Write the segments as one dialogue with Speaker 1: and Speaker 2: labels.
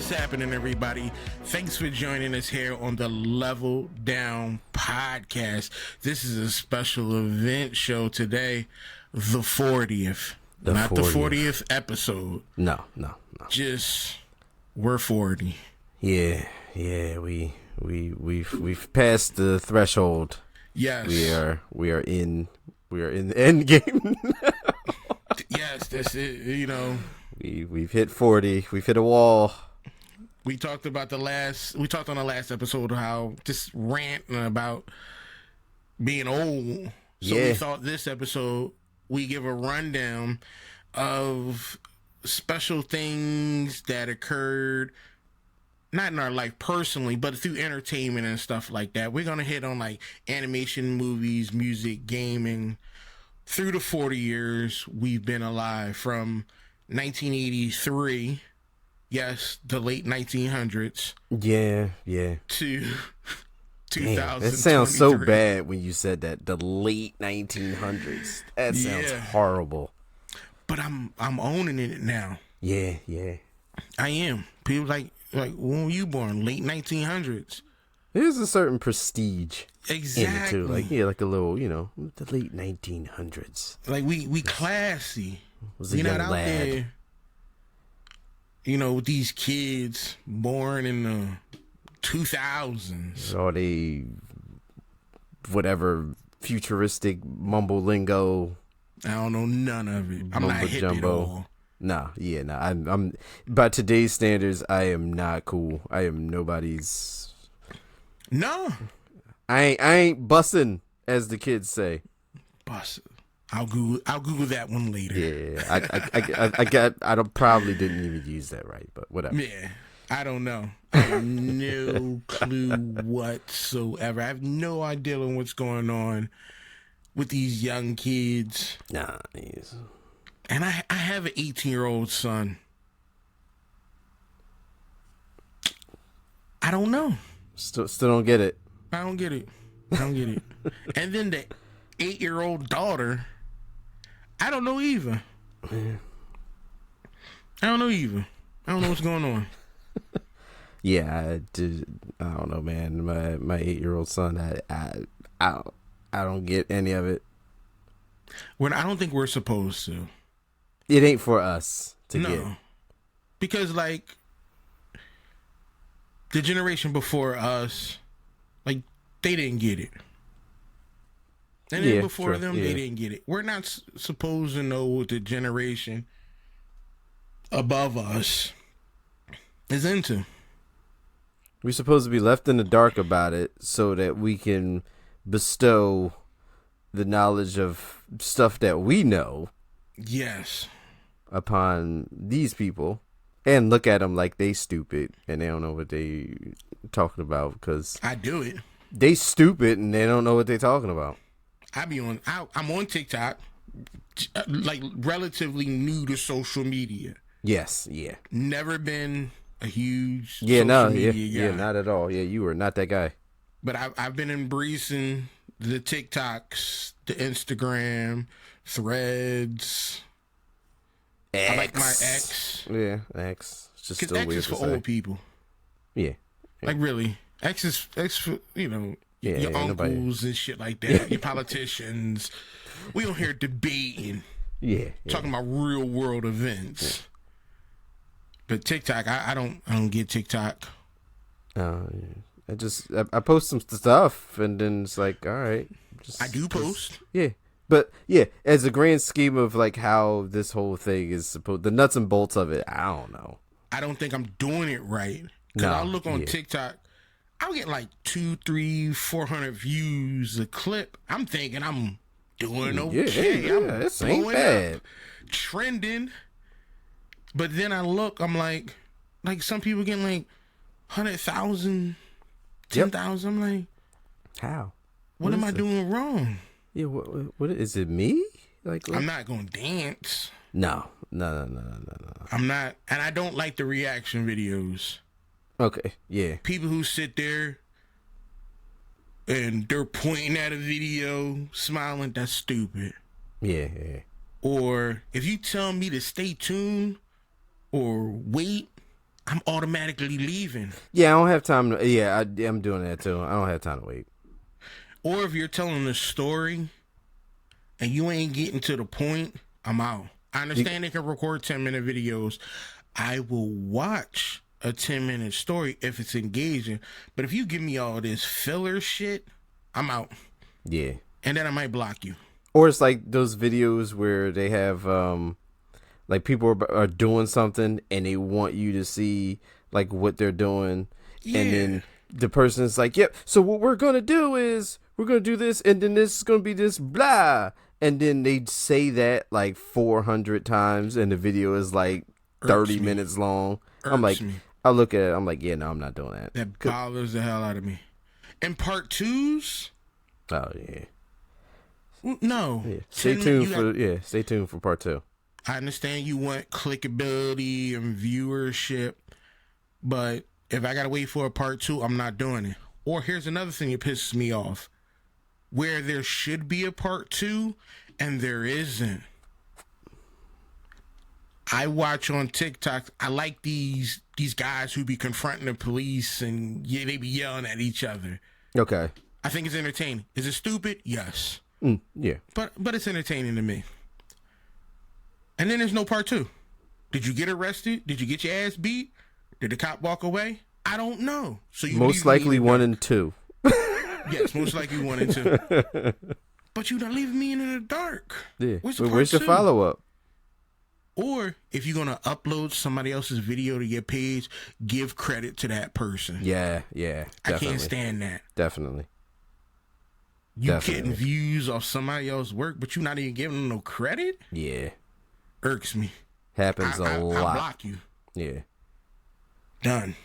Speaker 1: What's happening, everybody? Thanks for joining us here on the Level Down Podcast. This is a special event show today, the 40th. Not 40th. The 40th episode.
Speaker 2: No.
Speaker 1: Just, we're 40.
Speaker 2: Yeah, we've passed the threshold.
Speaker 1: Yes.
Speaker 2: We are in the end game.
Speaker 1: Yes, that's it, you know.
Speaker 2: We've hit 40. We've hit a wall.
Speaker 1: We talked on the last episode how just ranting about being old. So we thought this episode we give a rundown of special things that occurred, not in our life personally, but through entertainment and stuff like that. We're going to hit on like animation, movies, music, gaming. Through the 40 years we've been alive, from 1983, yes, the late 1900s.
Speaker 2: Yeah.
Speaker 1: To
Speaker 2: 2000. That sounds so bad when you said that. The late 1900s. That sounds horrible.
Speaker 1: But I'm owning it now.
Speaker 2: Yeah.
Speaker 1: I am. People like when were you born? Late 1900s.
Speaker 2: There's a certain prestige.
Speaker 1: Exactly.
Speaker 2: In it too. Like a little, the late 1900s.
Speaker 1: Like we classy.
Speaker 2: Was a young
Speaker 1: not
Speaker 2: lad.
Speaker 1: Out there, with these kids born in the 2000s.
Speaker 2: Or they, whatever, futuristic mumble lingo.
Speaker 1: I don't know none of it. I'm not hip at all.
Speaker 2: Nah. I'm by today's standards, I am not cool. I am nobody's.
Speaker 1: No.
Speaker 2: I ain't bussin', as the kids say.
Speaker 1: Bussin'. I'll Google that one later.
Speaker 2: Yeah, I probably didn't even use that right, but whatever.
Speaker 1: Yeah, I don't know. I have no clue whatsoever. I have no idea on what's going on with these young kids.
Speaker 2: Nah, yes.
Speaker 1: And I have an 18-year-old son. I don't know.
Speaker 2: Still don't get it.
Speaker 1: I don't get it. And then the 8-year-old daughter, I don't know either. I don't know what's going on.
Speaker 2: Yeah, I don't know, man. My 8-year-old son, I don't get any of it.
Speaker 1: I don't think we're supposed to.
Speaker 2: It ain't for us to get.
Speaker 1: Because like the generation before us, like they didn't get it. And then before them, they didn't get it. We're not supposed to know what the generation above us is into.
Speaker 2: We're supposed to be left in the dark about it so that we can bestow the knowledge of stuff that we know.
Speaker 1: Yes.
Speaker 2: Upon these people and look at them like they stupid and they don't know what they talking about because
Speaker 1: I do it.
Speaker 2: They stupid and they don't know what they talking about.
Speaker 1: I'm on TikTok, like relatively new to social media.
Speaker 2: Yes, yeah.
Speaker 1: Never been a huge social media guy.
Speaker 2: Yeah, not at all. Yeah, you were not that guy.
Speaker 1: But I've been embracing the TikToks, the Instagram, Threads.
Speaker 2: X.
Speaker 1: I like my X.
Speaker 2: Yeah, X. It's just still
Speaker 1: X
Speaker 2: weird
Speaker 1: is for
Speaker 2: to say.
Speaker 1: old people.
Speaker 2: Yeah.
Speaker 1: Like really, X for your uncles and shit like that. Your politicians. We don't hear debating.
Speaker 2: Yeah.
Speaker 1: Talking about real world events. Yeah. But TikTok, I don't get TikTok.
Speaker 2: I post some stuff and then it's like, all right.
Speaker 1: I do post.
Speaker 2: Yeah. But yeah, as a grand scheme of like how this whole thing is supposed, the nuts and bolts of it, I don't know.
Speaker 1: I don't think I'm doing it right. Because I look on TikTok, I'll get like 200, 300, 400 views a clip. I'm thinking I'm doing okay.
Speaker 2: Yeah, this ain't bad.
Speaker 1: Trending. But then I look, I'm like some people getting like 100,000, 10,000. I'm like,
Speaker 2: how?
Speaker 1: What am I doing wrong?
Speaker 2: Yeah, what is it? Me? Like
Speaker 1: I'm not gonna dance.
Speaker 2: No.
Speaker 1: I'm not, and I don't like the reaction videos.
Speaker 2: Okay, yeah.
Speaker 1: People who sit there and they're pointing at a video, smiling, that's stupid.
Speaker 2: Yeah.
Speaker 1: Or if you tell me to stay tuned or wait, I'm automatically leaving.
Speaker 2: Yeah, I don't have time to. Yeah, I'm doing that too. I don't have time to wait.
Speaker 1: Or if you're telling a story and you ain't getting to the point, I'm out. I understand they can record 10-minute videos. I will watch a 10-minute story if it's engaging. But if you give me all this filler shit, I'm out.
Speaker 2: Yeah.
Speaker 1: And then I might block you.
Speaker 2: Or it's like those videos where they have like people are doing something and they want you to see like what they're doing. Yeah. And then the person's like, yep, so what we're going to do is we're going to do this and then this is going to be this blah. And then they say that like 400 times and the video is like 30 minutes long. I'm like, I look at it, I'm like, yeah, no, I'm not doing that.
Speaker 1: That bothers the hell out of me. And part twos?
Speaker 2: Oh, yeah.
Speaker 1: No.
Speaker 2: Yeah. Stay tuned for part 2.
Speaker 1: I understand you want clickability and viewership, but if I gotta wait for a part 2, I'm not doing it. Or here's another thing that pisses me off. Where there should be a part 2 and there isn't. I watch on TikTok, I like these guys who be confronting the police and they be yelling at each other.
Speaker 2: Okay.
Speaker 1: I think it's entertaining. Is it stupid? Yes.
Speaker 2: Yeah.
Speaker 1: But it's entertaining to me. And then there's no part 2. Did you get arrested? Did you get your ass beat? Did the cop walk away? I don't know. So you
Speaker 2: most likely 1 and 2.
Speaker 1: Yes, most likely 1 and 2. But you're not leaving me in the dark.
Speaker 2: Yeah. Where's the follow up?
Speaker 1: Or if you're gonna upload somebody else's video to your page, give credit to that person.
Speaker 2: Yeah. Definitely.
Speaker 1: I can't stand that.
Speaker 2: Definitely.
Speaker 1: You getting views off somebody else's work, but you're not even giving them no credit?
Speaker 2: Yeah.
Speaker 1: Irks me.
Speaker 2: Happens a lot.
Speaker 1: I'll block you.
Speaker 2: Yeah.
Speaker 1: Done.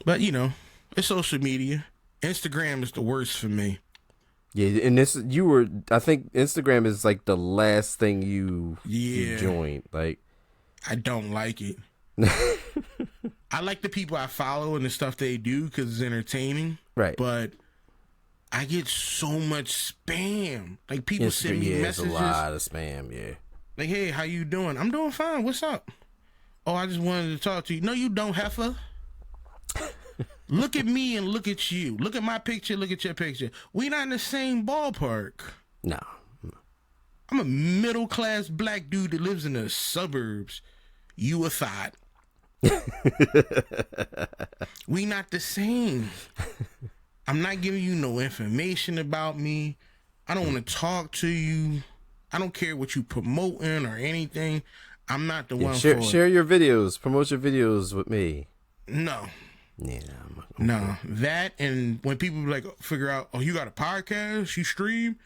Speaker 1: But, it's social media. Instagram is the worst for me.
Speaker 2: Yeah, and I think Instagram is like the last thing you joined. Like,
Speaker 1: I don't like it. I like the people I follow and the stuff they do because it's entertaining.
Speaker 2: Right.
Speaker 1: But I get so much spam. Like, people send me messages.
Speaker 2: It's a lot of spam, yeah.
Speaker 1: Like, hey, how you doing? I'm doing fine. What's up? Oh, I just wanted to talk to you. No, you don't, heifer. Look at me and look at you. Look at my picture, look at your picture. We not in the same ballpark.
Speaker 2: No.
Speaker 1: I'm a middle-class black dude that lives in the suburbs. You a thought. We not the same. I'm not giving you no information about me. I don't want to talk to you. I don't care what you promoting or anything. I'm not the one for it.
Speaker 2: Share your videos. Promote your videos with me.
Speaker 1: No.
Speaker 2: Yeah,
Speaker 1: no. That, and when people like figure out, oh, you got a podcast, you stream.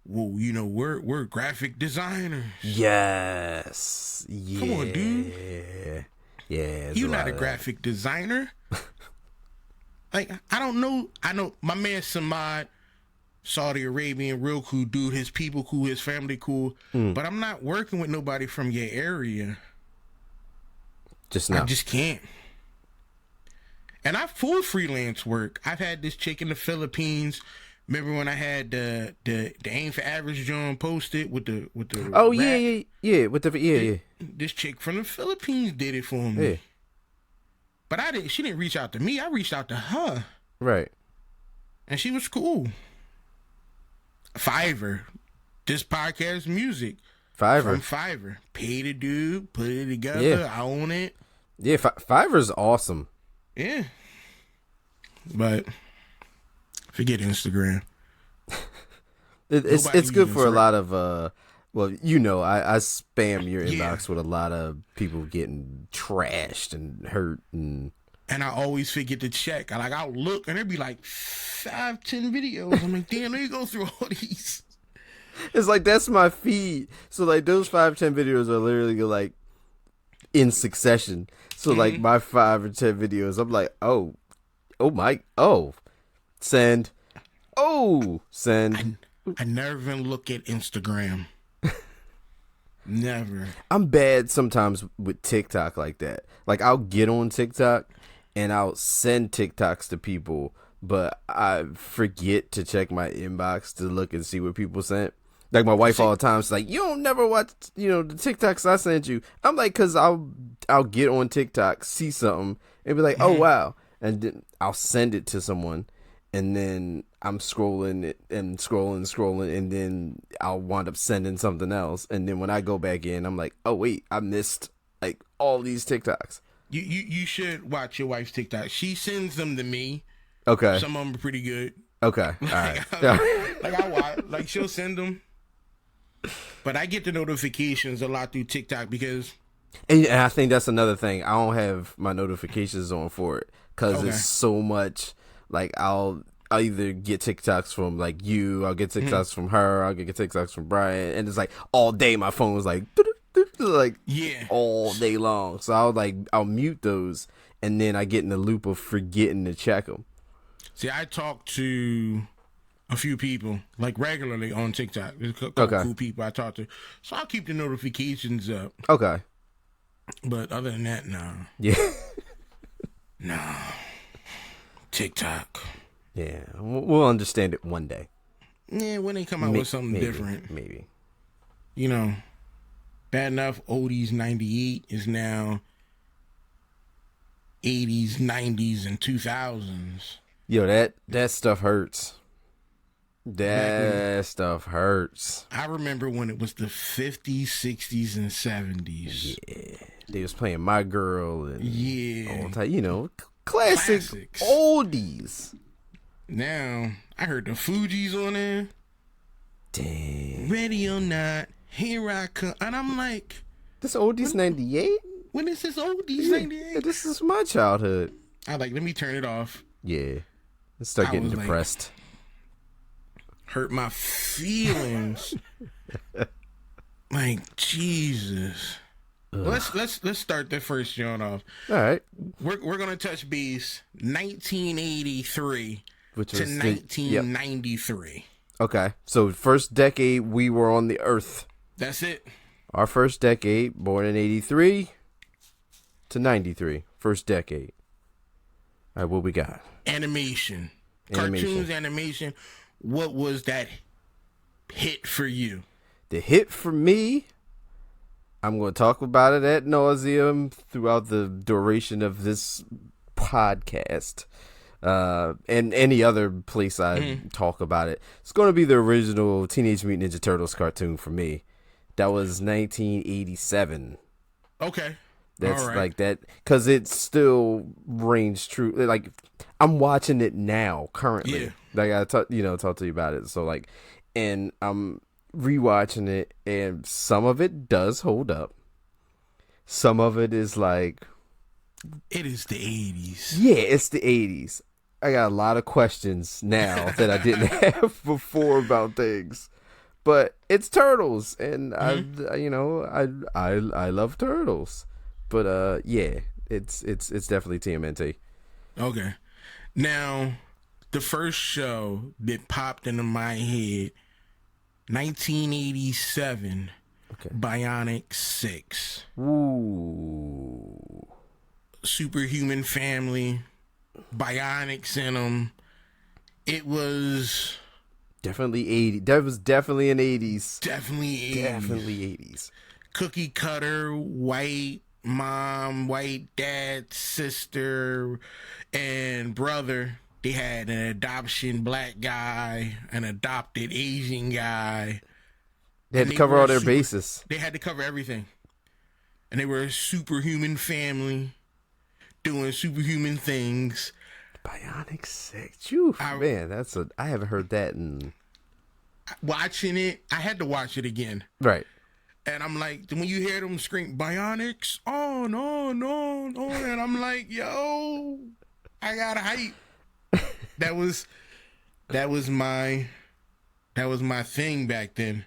Speaker 1: Well, we're graphic designers.
Speaker 2: Yes. Yeah.
Speaker 1: Come on, dude.
Speaker 2: Yeah.
Speaker 1: You're not a graphic designer. Like, I don't know. I know my man Samad, Saudi Arabian, real cool dude. His people cool, his family cool. But I'm not working with nobody from your area. I just can't. And I've full freelance work. I've had this chick in the Philippines. Remember when I had the Aim for Average John posted with the
Speaker 2: oh
Speaker 1: rap?
Speaker 2: yeah.
Speaker 1: This chick from the Philippines did it for me.
Speaker 2: Yeah.
Speaker 1: But she didn't reach out to me. I reached out to her.
Speaker 2: Right.
Speaker 1: And she was cool. Fiverr. This podcast music.
Speaker 2: Fiverr.
Speaker 1: From Fiverr. Pay the dude, put it together, yeah. I own it.
Speaker 2: Yeah, Fiverr's awesome.
Speaker 1: Yeah. But forget Instagram.
Speaker 2: It's good for a lot of I spam your inbox with a lot of people getting trashed and hurt and
Speaker 1: I always forget to check. I'll look and there'd be like 5-10 videos. I'm like, damn, let me go through all these.
Speaker 2: It's like that's my feed. So like those 5-10 videos are literally like in succession. So like my 5 or 10 videos, I'm like, send.
Speaker 1: I never even look at Instagram. Never.
Speaker 2: I'm bad sometimes with TikTok like that. Like I'll get on TikTok and I'll send TikToks to people, but I forget to check my inbox to look and see what people sent. Like my wife all the time, she's like, "You don't never watch, the TikToks I sent you." I'm like, "Cause I'll get on TikTok, see something, and be like, oh wow," and then I'll send it to someone, and then I'm scrolling it and scrolling, and then I'll wind up sending something else, and then when I go back in, I'm like, "Oh wait, I missed like all these TikToks."
Speaker 1: You should watch your wife's TikTok. She sends them to me.
Speaker 2: Okay.
Speaker 1: Some of them are pretty good.
Speaker 2: Okay. All right.
Speaker 1: Like I watch, like she'll send them. But I get the notifications a lot through TikTok because...
Speaker 2: And I think that's another thing. I don't have my notifications on for it because it's so much. Like, I'll either get TikToks from, like, you. I'll get TikToks from her. I'll get TikToks from Brian. And it's, like, all day my phone was, like, all day long. So I'll mute those. And then I get in the loop of forgetting to check them.
Speaker 1: See, I talk to... a few people, like regularly on TikTok. There's a couple cool people I talk to. So I'll keep the notifications up.
Speaker 2: Okay.
Speaker 1: But other than that, no.
Speaker 2: Yeah.
Speaker 1: No. TikTok.
Speaker 2: Yeah. We'll understand it one day.
Speaker 1: Yeah, when they come out with something different.
Speaker 2: Maybe.
Speaker 1: Bad enough Oldies 98 is now 80s, 90s, and 2000s.
Speaker 2: Yo, that stuff hurts. That stuff hurts.
Speaker 1: I remember when it was the 50s, 60s, and 70s.
Speaker 2: Yeah. They was playing My Girl and all time, classics. Oldies.
Speaker 1: Now, I heard the Fugees on there.
Speaker 2: Damn.
Speaker 1: Ready or not, here I come. And I'm like...
Speaker 2: This Oldies 98?
Speaker 1: When is this Oldies 98?
Speaker 2: Yeah, this is my childhood.
Speaker 1: I let me turn it off.
Speaker 2: Yeah. Let's start getting depressed.
Speaker 1: Hurt my feelings. Like, Jesus. Let's start the first joint off.
Speaker 2: All right.
Speaker 1: We're gonna touch base 1983 to 1993.
Speaker 2: Okay. So first decade we were on the earth.
Speaker 1: That's it.
Speaker 2: Our first decade, born in 83 to 93. First decade. All right, what we got?
Speaker 1: Animation. Cartoons, animation. What was that hit for you?
Speaker 2: The hit for me, I'm going to talk about it ad nauseum throughout the duration of this podcast. And any other place I talk about it. It's going to be the original Teenage Mutant Ninja Turtles cartoon for me. That was 1987.
Speaker 1: Okay.
Speaker 2: That's like that, because it still reigns true. Like, I'm watching it now, currently.
Speaker 1: Yeah.
Speaker 2: Like, I talk to you about it. So, like, and I'm rewatching it, and some of it does hold up. Some of it is like...
Speaker 1: It is the 80s.
Speaker 2: Yeah, it's the 80s. I got a lot of questions now that I didn't have before about things. But it's Turtles, and I love Turtles. But yeah, it's definitely TMNT.
Speaker 1: Okay. Now, the first show that popped into my head, 1987, Bionic 6.
Speaker 2: Ooh.
Speaker 1: Superhuman family, Bionics in them. It was...
Speaker 2: Definitely 80. That was definitely an 80s.
Speaker 1: Definitely 80s.
Speaker 2: Definitely 80s.
Speaker 1: Cookie cutter, white mom, white dad, sister, and brother. They had an adoption black guy, an adopted Asian guy.
Speaker 2: They had to cover all their bases.
Speaker 1: They had to cover everything. And they were a superhuman family doing superhuman things.
Speaker 2: Bionic 6. Man, I haven't heard that in...
Speaker 1: Watching it, I had to watch it again.
Speaker 2: Right.
Speaker 1: And I'm like, when you hear them scream, Bionics, oh, no. And I'm like, yo, I got hype. That was my thing back then.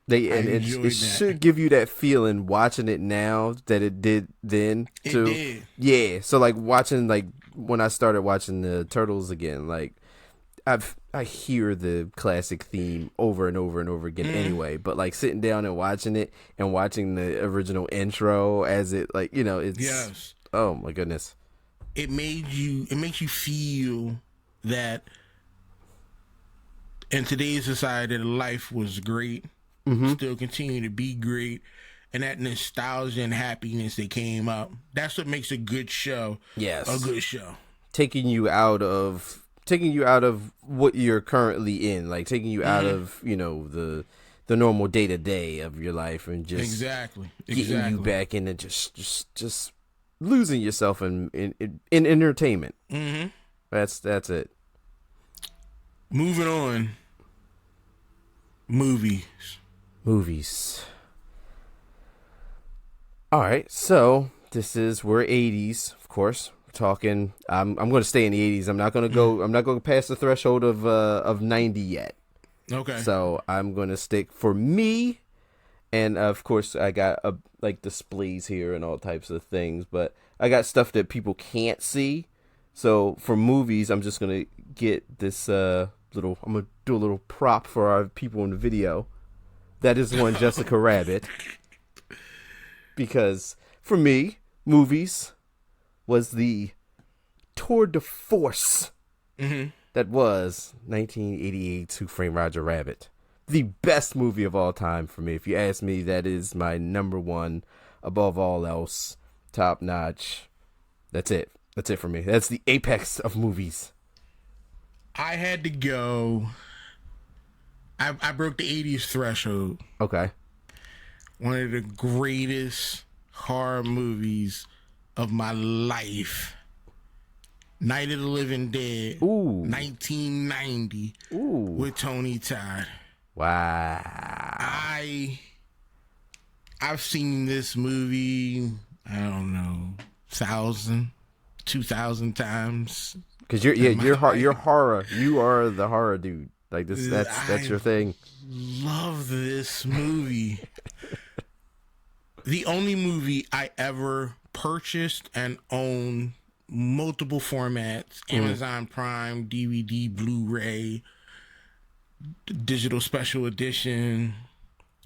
Speaker 2: It should give you that feeling watching it now that it did then too.
Speaker 1: It did.
Speaker 2: Yeah. So like watching, like when I started watching the Turtles again, like I hear the classic theme over and over and over again anyway. But like sitting down and watching it and watching the original intro as it, like, it's...
Speaker 1: Yes.
Speaker 2: Oh my goodness.
Speaker 1: It makes you feel that in today's society life was great. still continue to be great. And that nostalgia and happiness that came up. That's what makes a good show.
Speaker 2: Yes.
Speaker 1: A good show.
Speaker 2: Taking you out of what you're currently in, like taking you out of, you know, the normal day to day of your life, and just getting you back into just losing yourself in entertainment.
Speaker 1: Mm-hmm.
Speaker 2: That's it.
Speaker 1: Moving on. Movies.
Speaker 2: All right, so we're 80s, of course. We're talking. I'm going to stay in the 80s. I'm not going to go. I'm not going to pass the threshold of 90 yet.
Speaker 1: Okay.
Speaker 2: So I'm going to stick for me, and of course I got like displays here and all types of things, but I got stuff that people can't see. So for movies, I'm just going to get this little. I'm going to do a little prop for our people in the video. That is one Jessica Rabbit. Because for me, movies was the tour de force that was 1988's Who Framed Roger Rabbit. The best movie of all time for me. If you ask me, that is my number one, above all else, top notch. That's it. That's it for me. That's the apex of movies.
Speaker 1: I had to go. I broke the 80s threshold.
Speaker 2: Okay.
Speaker 1: One of the greatest horror movies of my life. Night of the Living Dead.
Speaker 2: Ooh.
Speaker 1: 1990.
Speaker 2: Ooh.
Speaker 1: With Tony Todd.
Speaker 2: Wow.
Speaker 1: I've seen this movie, I don't know, 1,000, 2,000 times.
Speaker 2: Because you're horror. You are the horror dude. Like this, that's your thing.
Speaker 1: Love this movie. The only movie I ever purchased and owned, multiple formats, Amazon Prime, DVD, Blu-ray, digital special edition.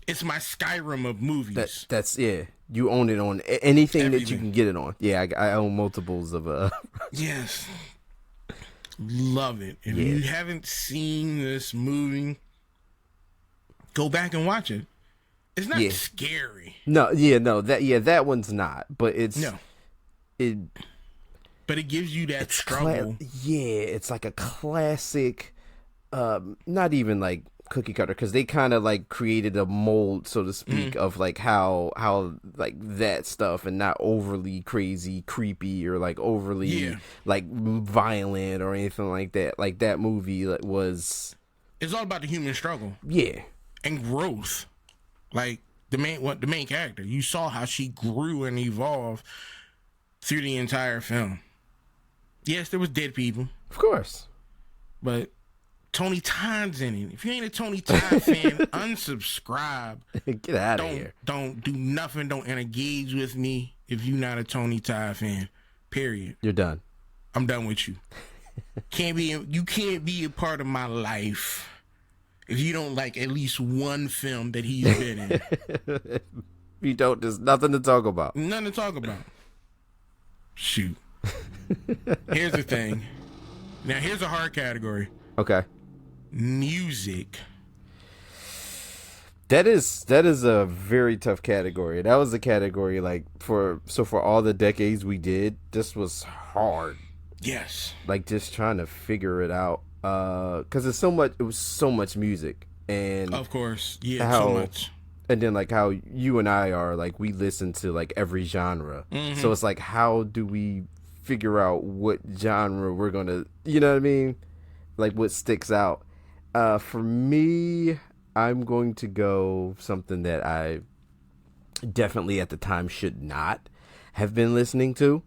Speaker 1: It's my Skyrim of movies.
Speaker 2: That's you own it on anything
Speaker 1: Everything
Speaker 2: that you can get it on. Yeah, I own multiples of
Speaker 1: Yes. Love it. If you haven't seen this movie, go back and watch it. It's not scary.
Speaker 2: That one's not. But it's
Speaker 1: but it gives you that struggle.
Speaker 2: It's like a classic. Not even like cookie cutter, because they kind of like created a mold, so to speak, of like how like that stuff, and not overly crazy, creepy, or like overly like violent or anything like that. Like that movie was.
Speaker 1: It's all about the human struggle.
Speaker 2: Yeah.
Speaker 1: And growth. Like the main character, you saw how she grew and evolved through the entire film. Yes, there was dead people,
Speaker 2: of course,
Speaker 1: but Tony Todd's in it. If you ain't a Tony Todd fan, unsubscribe.
Speaker 2: Get out of here.
Speaker 1: Don't do nothing. Don't engage with me if you're not a Tony Todd fan. Period.
Speaker 2: You're done.
Speaker 1: I'm done with you. You can't be a part of my life if you don't like at least one film that he's been in.
Speaker 2: If you don't, there's nothing to talk about.
Speaker 1: Nothing to talk about. Shoot. Here's the thing. Now, here's a hard category.
Speaker 2: Okay.
Speaker 1: Music.
Speaker 2: That is a very tough category. That was a category like for all the decades we did, this was hard.
Speaker 1: Yes.
Speaker 2: Like just trying to figure it out. Because it was so much music, and
Speaker 1: of course, so much.
Speaker 2: And then like how you and I are, like we listen to like every genre. So it's like, how do we figure out what genre we're gonna, you know what I mean? Like what sticks out. For me, I'm going to go something that I definitely at the time should not have been listening to,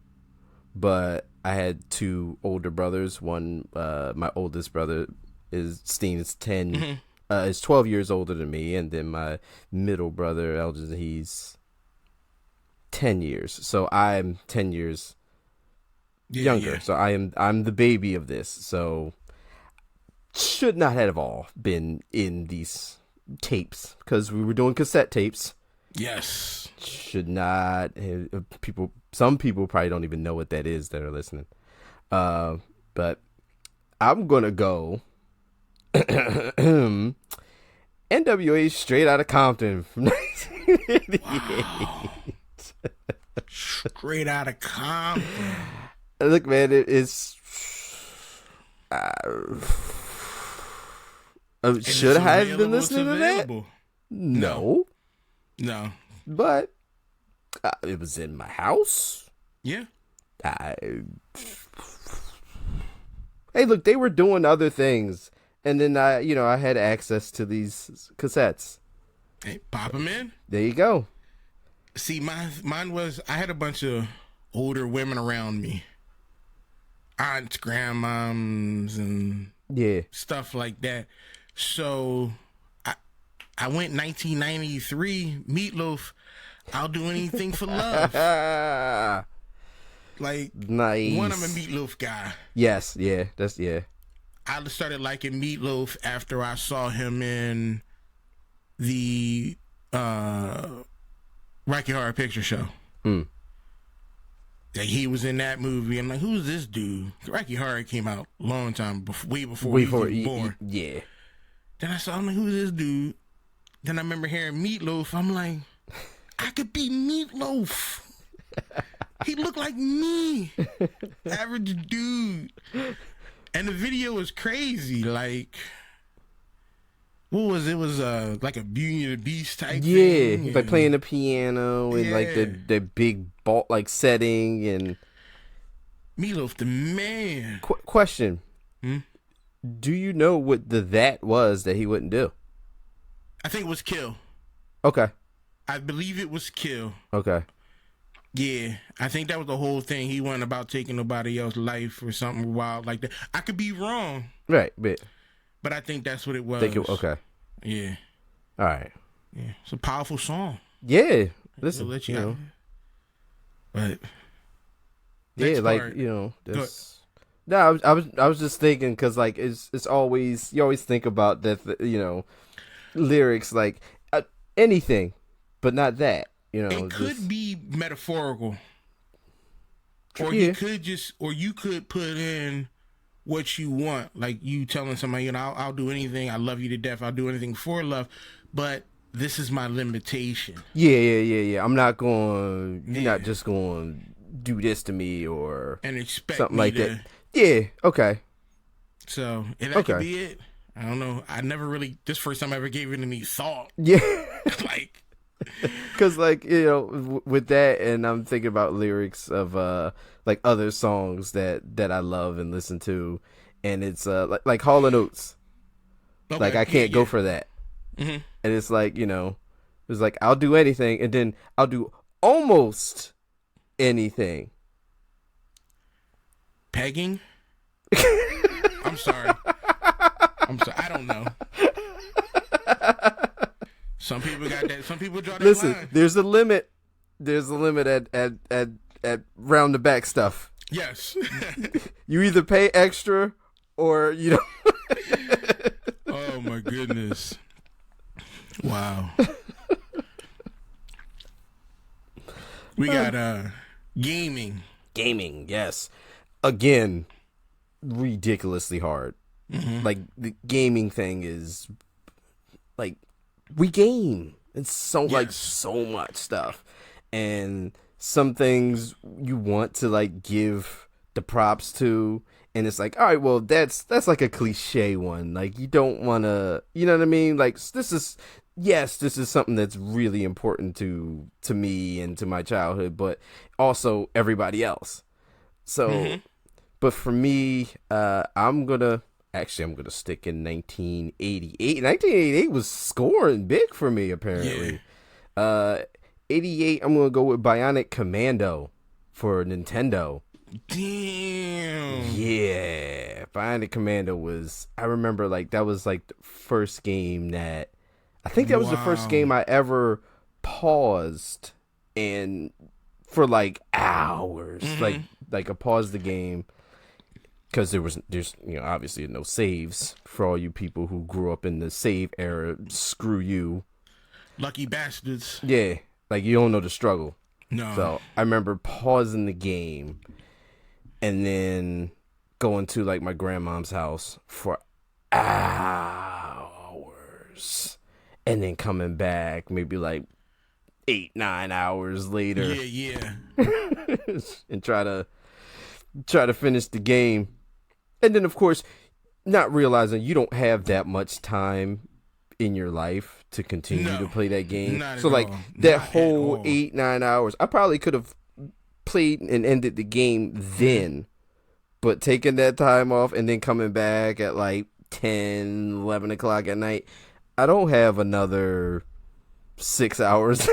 Speaker 2: but I had two older brothers. One, my oldest brother is 10, is 12 years older than me, and then my middle brother, Elgin, he's 10 years. So I'm 10 years younger. Yeah. So I'm the baby of this. So should not have all been in these tapes, because we were doing cassette tapes.
Speaker 1: Yes.
Speaker 2: Should not. Some people probably don't even know what that is that are listening. But I'm going to go NWA Straight Outta Compton from 1988.
Speaker 1: Wow. Straight out of Compton.
Speaker 2: Look, man, it's should I have been listening to that? No, but it was in my house.
Speaker 1: Yeah.
Speaker 2: Hey, look, they were doing other things, and then I had access to these cassettes.
Speaker 1: Hey, pop them in.
Speaker 2: There you go.
Speaker 1: See, mine was, I had a bunch of older women around me, aunts, grandmoms, and stuff like that. So I went 1993 Meatloaf. I'll do anything for love. Like,
Speaker 2: nice.
Speaker 1: One, I'm a Meatloaf guy.
Speaker 2: Yes, yeah,
Speaker 1: I started liking Meatloaf after I saw him in the Rocky Horror Picture Show. Like, he was in that movie. I'm like, who's this dude? Rocky Horror came out a long time, way before he was born.
Speaker 2: Yeah.
Speaker 1: Then I'm like, who's this dude? Then I remember hearing Meatloaf. I'm like, I could be Meatloaf. He looked like me. Average dude. And the video was crazy. Like, what was it? It was like a Beauty and the Beast type thing.
Speaker 2: Yeah, like playing the piano and like the big ball like setting and
Speaker 1: Meatloaf the man.
Speaker 2: Question. Do you know what that was that he wouldn't do?
Speaker 1: I think it was Kill.
Speaker 2: Okay.
Speaker 1: I believe it was Kill.
Speaker 2: Okay.
Speaker 1: Yeah, I think that was the whole thing. He wasn't about taking nobody else's life or something wild like that. I could be wrong.
Speaker 2: Right,
Speaker 1: but I think that's what it was.
Speaker 2: Okay.
Speaker 1: Yeah.
Speaker 2: All right.
Speaker 1: Yeah, it's a powerful song.
Speaker 2: Yeah. Listen, let you know.
Speaker 1: But
Speaker 2: yeah, like part, this. No, I was just thinking because like it's always you always think about that lyrics like anything, but not that.
Speaker 1: It could be metaphorical, or you could put in what you want, like you telling somebody, I'll do anything, I love you to death, I'll do anything for love, but this is my limitation.
Speaker 2: Yeah. I'm not going. You're not just going to do this to me or
Speaker 1: and expect
Speaker 2: something
Speaker 1: me
Speaker 2: like
Speaker 1: to,
Speaker 2: that. Yeah. Okay.
Speaker 1: So if that could be it, I don't know. I never really. This first time I ever gave it any thought.
Speaker 2: Yeah.
Speaker 1: Like.
Speaker 2: Because like with that, and I'm thinking about lyrics of like other songs that I love and listen to, and it's like Hall & Oates. Okay. Like I can't go for that, and it's like it's like I'll do anything, and then I'll do almost anything.
Speaker 1: Pegging. I'm sorry. I don't know. Some people got that. Some people draw that line.
Speaker 2: There's a limit. There's a limit at round the back stuff.
Speaker 1: Yes.
Speaker 2: You either pay extra or you don't.
Speaker 1: Oh my goodness! Wow. We got gaming.
Speaker 2: Gaming, yes. Again, ridiculously hard. Like the gaming thing is like. We game. It's so much stuff, and some things you want to like give the props to, and it's like, all right, well that's like a cliche one. Like you don't want to, you know what I mean? Like this is something that's really important to me and to my childhood, but also everybody else. So, but for me, I'm gonna stick in 1988. 1988 was scoring big for me, apparently. 88, I'm going to go with Bionic Commando for Nintendo.
Speaker 1: Damn.
Speaker 2: Yeah. Bionic Commando was, I remember, like, that was, like, the first game that, I think that was the first game I ever paused and for, like, hours. Like, I paused the game. Because there's obviously no saves for all you people who grew up in the save era. Screw you,
Speaker 1: lucky bastards.
Speaker 2: Yeah, like you don't know the struggle.
Speaker 1: No.
Speaker 2: So I remember pausing the game, and then going to like my grandmom's house for hours, and then coming back maybe like 8-9 hours later.
Speaker 1: Yeah.
Speaker 2: And try to finish the game. And then of course, not realizing you don't have that much time in your life to continue to play that game. So like that whole 8-9 hours, I probably could have played and ended the game then, but taking that time off and then coming back at like 10, 11 o'clock at night, I don't have another 6 hours.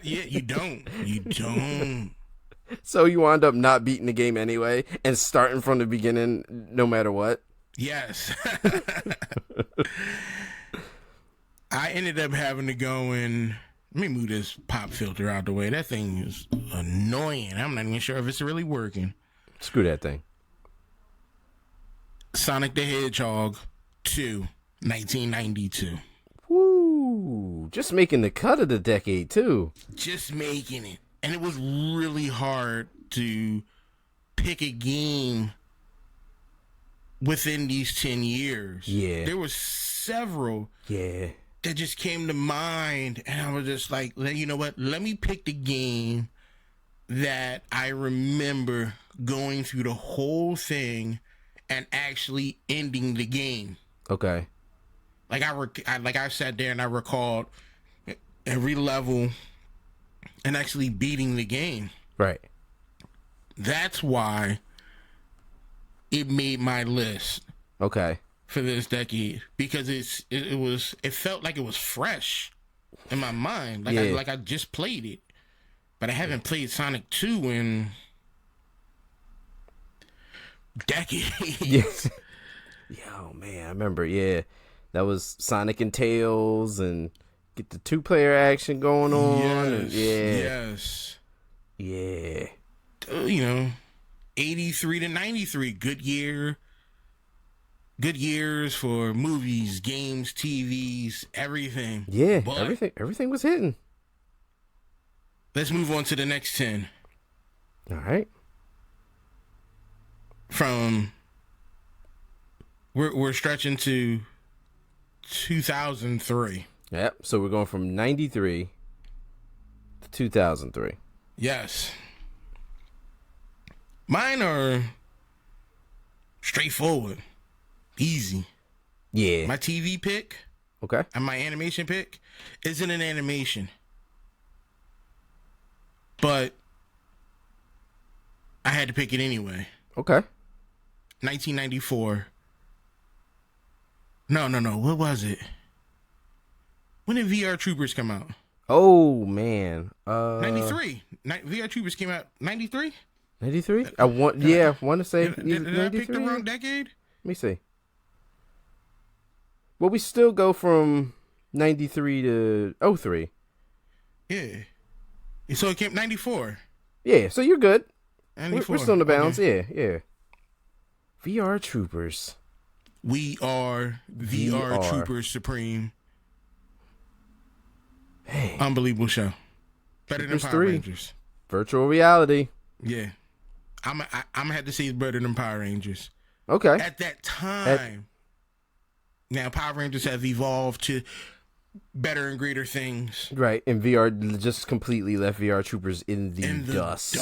Speaker 1: You don't. So
Speaker 2: you wind up not beating the game anyway and starting from the beginning no matter what.
Speaker 1: Yes. I ended up having to go and let me move this pop filter out the way. That thing is annoying. I'm not even sure if it's really working.
Speaker 2: Screw that thing.
Speaker 1: Sonic the Hedgehog 2, 1992.
Speaker 2: Woo! Just making the cut of the decade too.
Speaker 1: Just making it. And it was really hard to pick a game within these 10 years.
Speaker 2: Yeah.
Speaker 1: There were several that just came to mind, and I was just like, you know what? Let me pick the game that I remember going through the whole thing and actually ending the game.
Speaker 2: Okay.
Speaker 1: Like I sat there and I recalled every level and actually beating the game.
Speaker 2: Right.
Speaker 1: That's why it made my list.
Speaker 2: Okay.
Speaker 1: For this decade, because it felt like it was fresh in my mind, like I just played it, but I haven't played Sonic 2 in decades.
Speaker 2: Yes. Yo, man, I remember. Yeah, that was Sonic and Tails, and get the 2-player action going on.
Speaker 1: Yes.
Speaker 2: Yeah.
Speaker 1: 83 to 93, good year. Good years for movies, games, TVs, everything.
Speaker 2: Yeah, but everything was hitting.
Speaker 1: Let's move on to the next 10.
Speaker 2: All right.
Speaker 1: We're stretching to 2003.
Speaker 2: Yep. So we're going from 93 to 2003.
Speaker 1: Yes. Mine are straightforward. Easy.
Speaker 2: Yeah.
Speaker 1: My TV pick.
Speaker 2: Okay.
Speaker 1: And my animation pick isn't an animation. But I had to pick it anyway.
Speaker 2: Okay.
Speaker 1: 1994. No. What was it? When did VR Troopers come out?
Speaker 2: Oh, man.
Speaker 1: 93. VR Troopers came out 93?
Speaker 2: 93? I want to say
Speaker 1: did I pick the wrong decade?
Speaker 2: Let me see. Well, we still go from 93 to 03.
Speaker 1: Yeah. So it came 94.
Speaker 2: Yeah, so you're good.
Speaker 1: 94.
Speaker 2: We're still in the bounds. Okay. Yeah. VR Troopers.
Speaker 1: We are VR Troopers Supreme.
Speaker 2: Hey.
Speaker 1: Unbelievable show. Better
Speaker 2: Troopers
Speaker 1: than Power
Speaker 2: 3.
Speaker 1: Rangers.
Speaker 2: Virtual reality.
Speaker 1: Yeah. I'm gonna have to say it's better than Power Rangers.
Speaker 2: Okay.
Speaker 1: At that time. Now, Power Rangers have evolved to better and greater things.
Speaker 2: Right, and VR just completely left VR Troopers in the dust.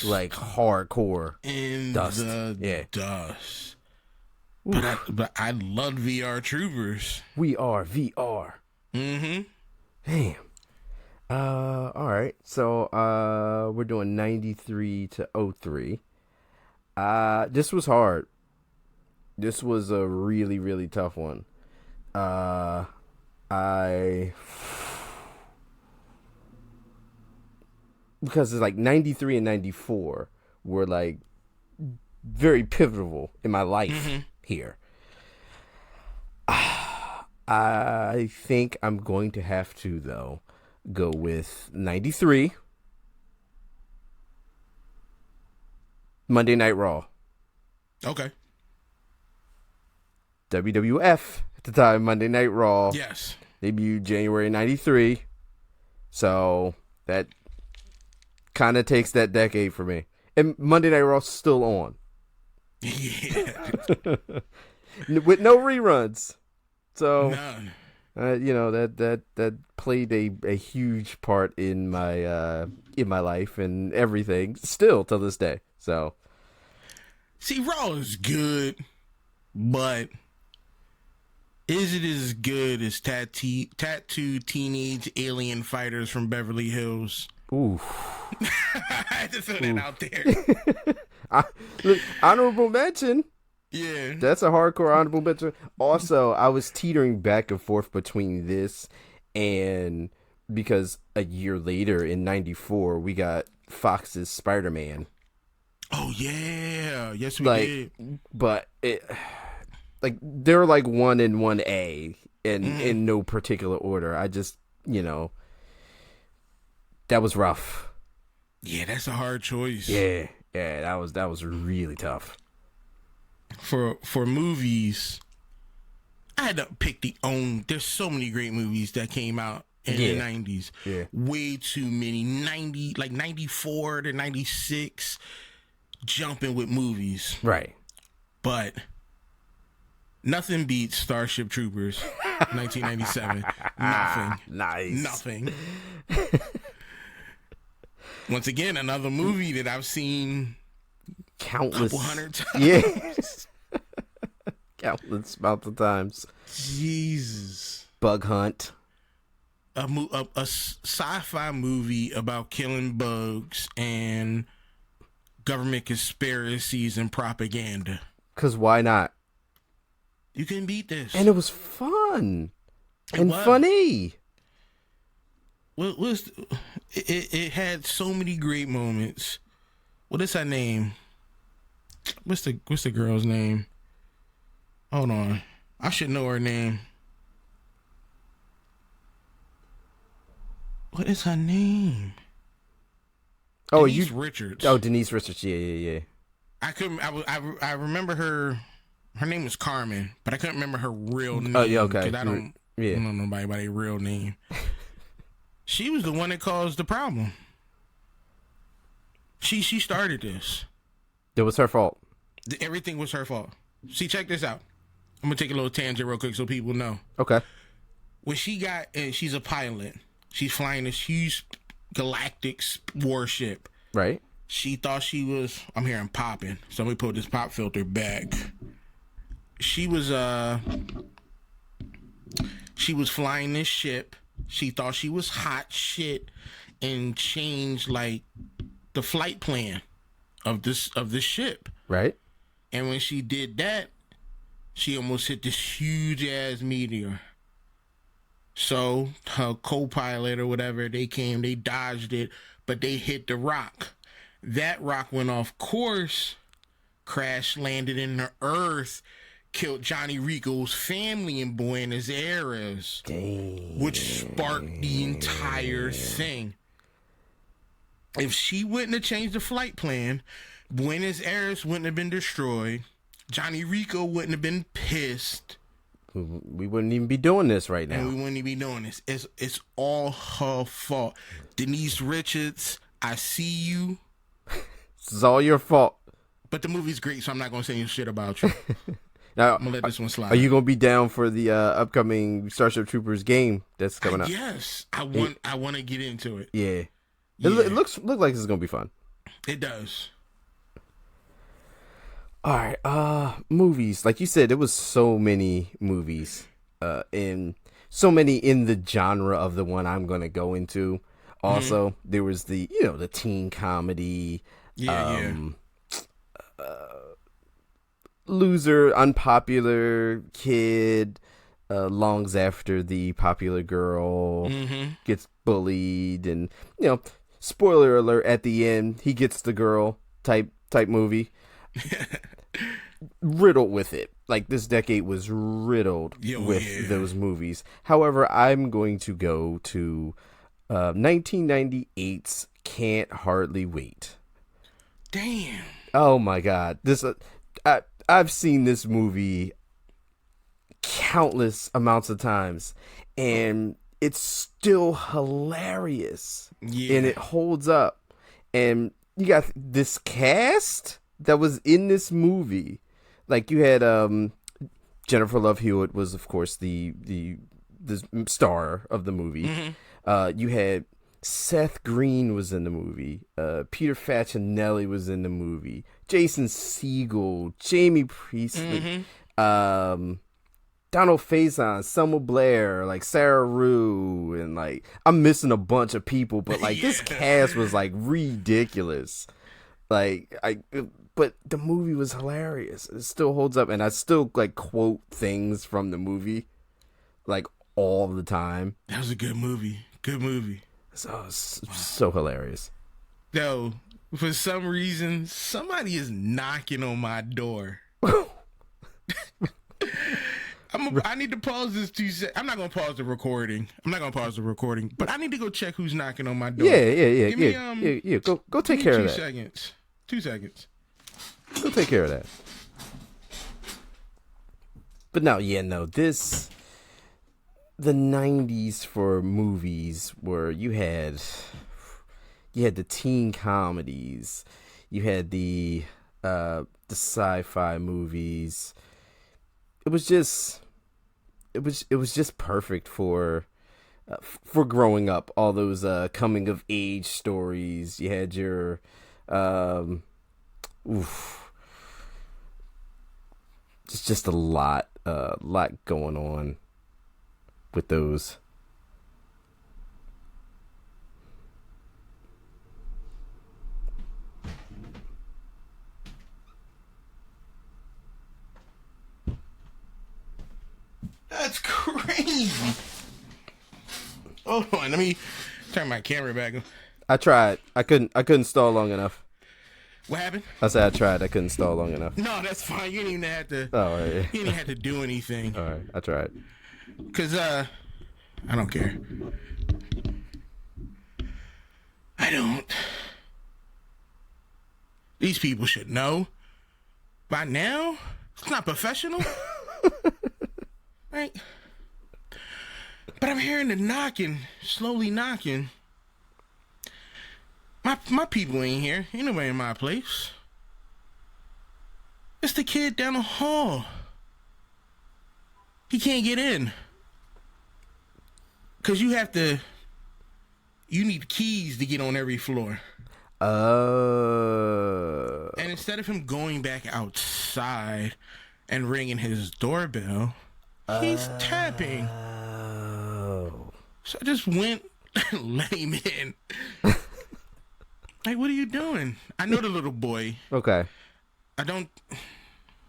Speaker 2: Like hardcore.
Speaker 1: In
Speaker 2: dust.
Speaker 1: The dust. But I love VR Troopers.
Speaker 2: We are VR.
Speaker 1: Mm-hmm.
Speaker 2: Damn. All right. So, we're doing 93 to 03. This was hard. This was a really, really tough one. Because it's like 93 and 94 were like very pivotal in my life here. I think I'm going to have to, though, go with 93. Monday Night Raw.
Speaker 1: Okay.
Speaker 2: WWF at the time, Monday Night Raw.
Speaker 1: Yes.
Speaker 2: Debuted January 93. So that kind of takes that decade for me. And Monday Night Raw's still on.
Speaker 1: Yeah.
Speaker 2: With no reruns. So
Speaker 1: none.
Speaker 2: that played a huge part in my life and everything still to this day. So,
Speaker 1: see, Raw is good, but is it as good as tattooed teenage alien fighters from Beverly Hills?
Speaker 2: ooh.
Speaker 1: I had to throw that out there.
Speaker 2: Look, honorable mention.
Speaker 1: Yeah.
Speaker 2: That's a hardcore honorable mention. Also, I was teetering back and forth between this and because a year later in '94 we got Fox's Spider-Man.
Speaker 1: Oh yeah. Yes, we
Speaker 2: Like,
Speaker 1: did.
Speaker 2: but it like they're like 1 and 1A and in no particular order. I just, that was rough.
Speaker 1: Yeah, that's a hard choice.
Speaker 2: Yeah, that was really tough.
Speaker 1: For movies, I had to pick there's so many great movies that came out in the 90s.
Speaker 2: Yeah.
Speaker 1: Way too many. 94 to 96 jumping with movies.
Speaker 2: Right.
Speaker 1: But nothing beats Starship Troopers 1997. Nothing.
Speaker 2: Nice.
Speaker 1: Nothing. Once again, another movie that I've seen
Speaker 2: Countless.
Speaker 1: couple hundred times.
Speaker 2: Yeah. Countless amounts of times.
Speaker 1: Jesus.
Speaker 2: Bug Hunt.
Speaker 1: A sci-fi movie about killing bugs and government conspiracies and propaganda.
Speaker 2: 'Cause why not?
Speaker 1: You can beat this.
Speaker 2: And it was fun. And
Speaker 1: was.
Speaker 2: funny.
Speaker 1: It had so many great moments. What is her name? What's the girl's name? Hold on. I should know her name. What is her name?
Speaker 2: Oh,
Speaker 1: Denise Richards.
Speaker 2: Oh, Denise Richards. Yeah.
Speaker 1: I couldn't. I remember her. Her name was Carmen, but I couldn't remember her real name.
Speaker 2: Oh, yeah, okay.
Speaker 1: 'Cause I don't know nobody by their real name. She was the one that caused the problem. She started this.
Speaker 2: It was her fault.
Speaker 1: Everything was her fault. See, check this out. I'm gonna take a little tangent real quick so people know.
Speaker 2: Okay.
Speaker 1: When she's a pilot. She's flying this huge galactic warship.
Speaker 2: Right.
Speaker 1: She thought she was. I'm hearing popping. So let me put this pop filter back. She was flying this ship. She thought she was hot shit and changed like the flight plan of this ship.
Speaker 2: Right.
Speaker 1: And when she did that, she almost hit this huge ass meteor. So her co-pilot or whatever, they dodged it, but they hit the rock. That rock went off course, crash landed in the earth, killed Johnny Rico's family in Buenos Aires.
Speaker 2: Dang.
Speaker 1: Which sparked the entire thing. If she wouldn't have changed the flight plan, Buenos Aires wouldn't have been destroyed. Johnny Rico wouldn't have been pissed.
Speaker 2: We wouldn't even be doing this right now.
Speaker 1: And we wouldn't even be doing this. It's all her fault. Denise Richards, I see you.
Speaker 2: This is all your fault.
Speaker 1: But the movie's great, so I'm not going to say any shit about you.
Speaker 2: Now,
Speaker 1: I'm going to let this one slide.
Speaker 2: Are you going to be down for the upcoming Starship Troopers game that's coming up?
Speaker 1: Yes. I want to get into it.
Speaker 2: Yeah.
Speaker 1: Yeah.
Speaker 2: It looks like this is going to be fun.
Speaker 1: It does.
Speaker 2: All right, movies. Like you said, there was so many movies, and so many in the genre of the one I'm gonna go into. Also, there was the teen comedy, loser, unpopular kid, longs after the popular girl, gets bullied, and spoiler alert at the end, he gets the girl type movie. Riddled with it. Like, this decade was riddled with those movies. However, I'm going to go to 1998's Can't Hardly Wait.
Speaker 1: Damn.
Speaker 2: Oh my god. This I've seen this movie countless amounts of times, and it's still hilarious.
Speaker 1: Yeah.
Speaker 2: And it holds up. And you got this cast that was in this movie. Like, you had Jennifer Love Hewitt was, of course, the the star of the movie. You had Seth Green was in the movie. Peter Facinelli was in the movie. Jason Segel, Jamie Priestley, Donald Faison, Selma Blair, like Sarah Rue, and like I'm missing a bunch of people, but like this cast was like ridiculous. But the movie was hilarious. It still holds up, and I still like quote things from the movie, like all the time.
Speaker 1: That was a good movie. Good movie.
Speaker 2: So hilarious.
Speaker 1: Yo, for some reason, somebody is knocking on my door. I need to pause this 2 seconds. I'm not gonna pause the recording. But I need to go check who's knocking on my door.
Speaker 2: Yeah. Go take care of that.
Speaker 1: 2 seconds. 2 seconds.
Speaker 2: Go take care of that. But no, the 90s for movies where you had the teen comedies, you had the sci-fi movies. It was just perfect for growing up. All those coming of age stories. You had your it's just a lot going on with those.
Speaker 1: That's crazy. Hold on, let me turn my camera back on.
Speaker 2: I tried. I couldn't stall long enough.
Speaker 1: What happened?
Speaker 2: I said I tried. I couldn't stall long enough.
Speaker 1: No, that's fine. You didn't even have to.
Speaker 2: Oh, right.
Speaker 1: You didn't have to do anything.
Speaker 2: All right, I tried.
Speaker 1: Cause I don't care. I don't. These people should know by now. It's not professional, right? But I'm hearing the knocking, slowly knocking. My people ain't here. Ain't nobody in my place. It's the kid down the hall. He can't get in. Cause you need keys to get on every floor. And instead of him going back outside and ringing his doorbell, he's tapping. So I just went and let him in. Like, what are you doing? I know the little boy.
Speaker 2: Okay.